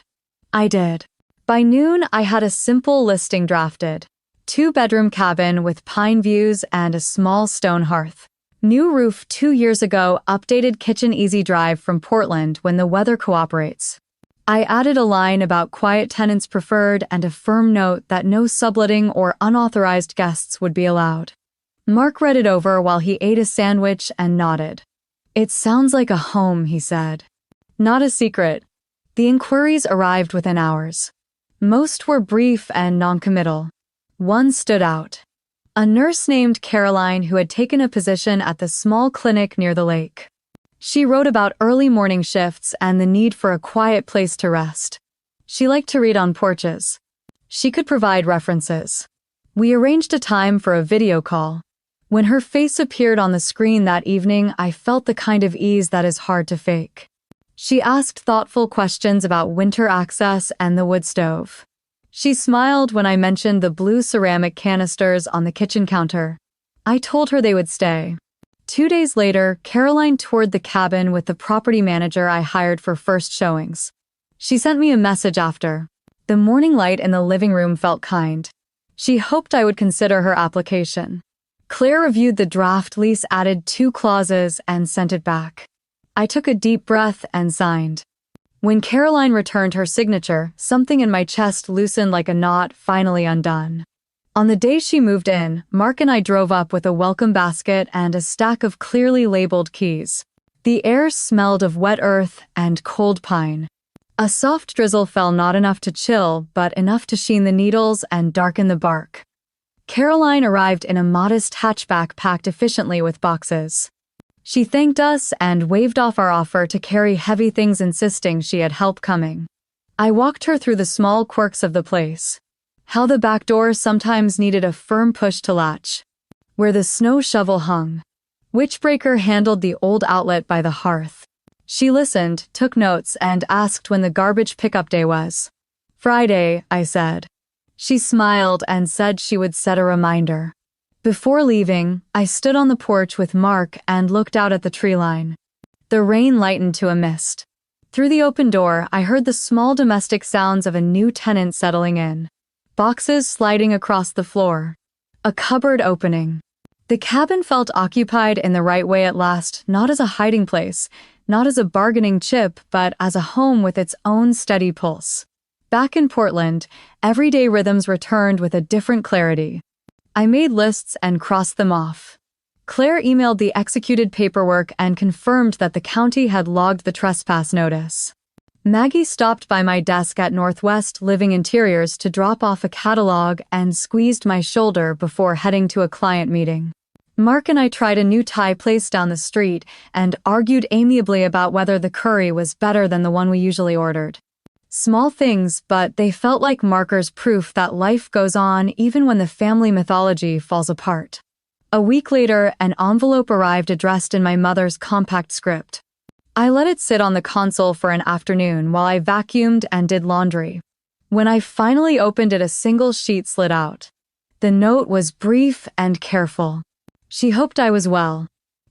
[SPEAKER 1] I did. By noon, I had a simple listing drafted. 2-bedroom cabin with pine views and a small stone hearth. New roof 2 years ago, updated kitchen, easy drive from Portland when the weather cooperates. I added a line about quiet tenants preferred and a firm note that no subletting or unauthorized guests would be allowed. Mark read it over while he ate a sandwich and nodded. "It sounds like a home," he said. "Not a secret." The inquiries arrived within hours. Most were brief and noncommittal. One stood out. A nurse named Caroline who had taken a position at the small clinic near the lake. She wrote about early morning shifts and the need for a quiet place to rest. She liked to read on porches. She could provide references. We arranged a time for a video call. When her face appeared on the screen that evening, I felt the kind of ease that is hard to fake. She asked thoughtful questions about winter access and the wood stove. She smiled when I mentioned the blue ceramic canisters on the kitchen counter. I told her they would stay. 2 days later, Caroline toured the cabin with the property manager I hired for first showings. She sent me a message after. The morning light in the living room felt kind. She hoped I would consider her application. Claire reviewed the draft lease, added 2 clauses, and sent it back. I took a deep breath and signed. When Caroline returned her signature, something in my chest loosened like a knot finally undone. On the day she moved in, Mark and I drove up with a welcome basket and a stack of clearly labeled keys. The air smelled of wet earth and cold pine. A soft drizzle fell, not enough to chill, but enough to sheen the needles and darken the bark. Caroline arrived in a modest hatchback packed efficiently with boxes. She thanked us and waved off our offer to carry heavy things, insisting she had help coming. I walked her through the small quirks of the place. How the back door sometimes needed a firm push to latch. Where the snow shovel hung. Which breaker handled the old outlet by the hearth. She listened, took notes, and asked when the garbage pickup day was. Friday, I said. She smiled and said she would set a reminder. Before leaving, I stood on the porch with Mark and looked out at the tree line. The rain lightened to a mist. Through the open door, I heard the small domestic sounds of a new tenant settling in. Boxes sliding across the floor. A cupboard opening. The cabin felt occupied in the right way at last, not as a hiding place, not as a bargaining chip, but as a home with its own steady pulse. Back in Portland, everyday rhythms returned with a different clarity. I made lists and crossed them off. Claire emailed the executed paperwork and confirmed that the county had logged the trespass notice. Maggie stopped by my desk at Northwest Living Interiors to drop off a catalog and squeezed my shoulder before heading to a client meeting. Mark and I tried a new Thai place down the street and argued amiably about whether the curry was better than the one we usually ordered. Small things, but they felt like markers, proof that life goes on even when the family mythology falls apart. A week later, an envelope arrived addressed in my mother's compact script. I let it sit on the console for an afternoon while I vacuumed and did laundry. When I finally opened it, a single sheet slid out. The note was brief and careful. She hoped I was well.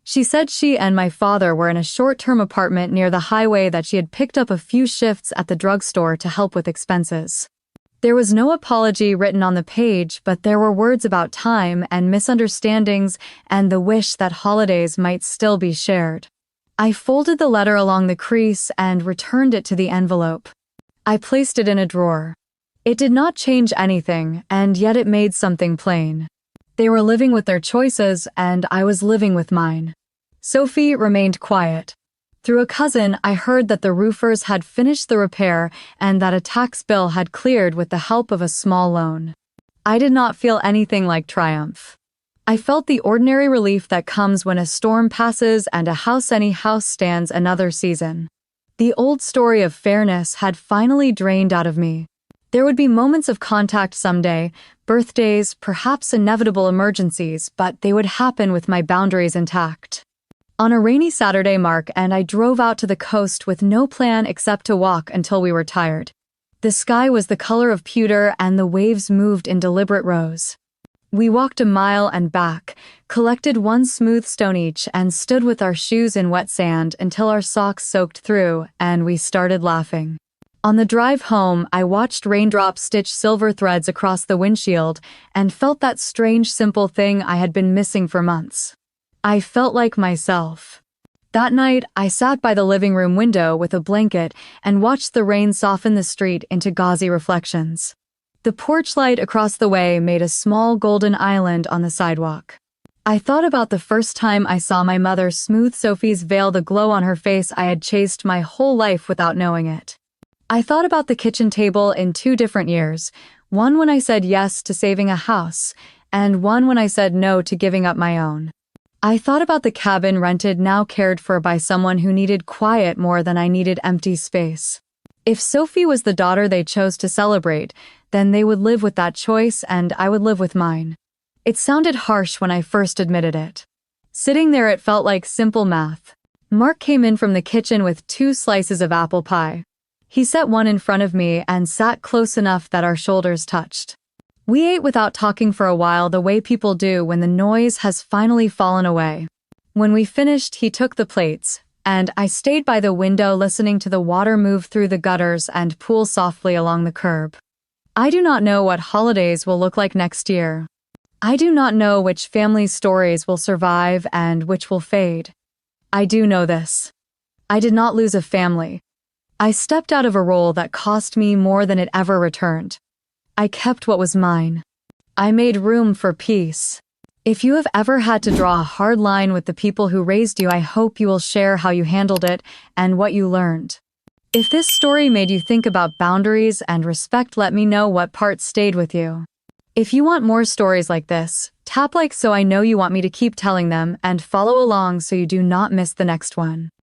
[SPEAKER 1] She said she and my father were in a short-term apartment near the highway, that she had picked up a few shifts at the drugstore to help with expenses. There was no apology written on the page, but there were words about time and misunderstandings and the wish that holidays might still be shared. I folded the letter along the crease and returned it to the envelope. I placed it in a drawer. It did not change anything, and yet it made something plain. They were living with their choices, and I was living with mine. Sophie remained quiet. Through a cousin, I heard that the roofers had finished the repair and that a tax bill had cleared with the help of a small loan. I did not feel anything like triumph. I felt the ordinary relief that comes when a storm passes and a house, any house, stands another season. The old story of fairness had finally drained out of me. There would be moments of contact someday, birthdays, perhaps inevitable emergencies, but they would happen with my boundaries intact. On a rainy Saturday, Mark and I drove out to the coast with no plan except to walk until we were tired. The sky was the color of pewter and the waves moved in deliberate rows. We walked a mile and back, collected one smooth stone each, and stood with our shoes in wet sand until our socks soaked through, and we started laughing. On the drive home, I watched raindrops stitch silver threads across the windshield and felt that strange, simple thing I had been missing for months. I felt like myself. That night, I sat by the living room window with a blanket and watched the rain soften the street into gauzy reflections. The porch light across the way made a small golden island on the sidewalk. I thought about the first time I saw my mother smooth Sophie's veil, the glow on her face I had chased my whole life without knowing it. I thought about the kitchen table in 2 different years, one when I said yes to saving a house, and one when I said no to giving up my own. I thought about the cabin rented now cared for by someone who needed quiet more than I needed empty space. If Sophie was the daughter they chose to celebrate, then they would live with that choice and I would live with mine. It sounded harsh when I first admitted it. Sitting there, it felt like simple math. Mark came in from the kitchen with 2 slices of apple pie. He set one in front of me and sat close enough that our shoulders touched. We ate without talking for a while, the way people do when the noise has finally fallen away. When we finished, he took the plates, and I stayed by the window listening to the water move through the gutters and pool softly along the curb. I do not know what holidays will look like next year. I do not know which family stories will survive and which will fade. I do know this. I did not lose a family. I stepped out of a role that cost me more than it ever returned. I kept what was mine. I made room for peace. If you have ever had to draw a hard line with the people who raised you, I hope you will share how you handled it and what you learned. If this story made you think about boundaries and respect, let me know what part stayed with you. If you want more stories like this, tap like so I know you want me to keep telling them, and follow along so you do not miss the next one.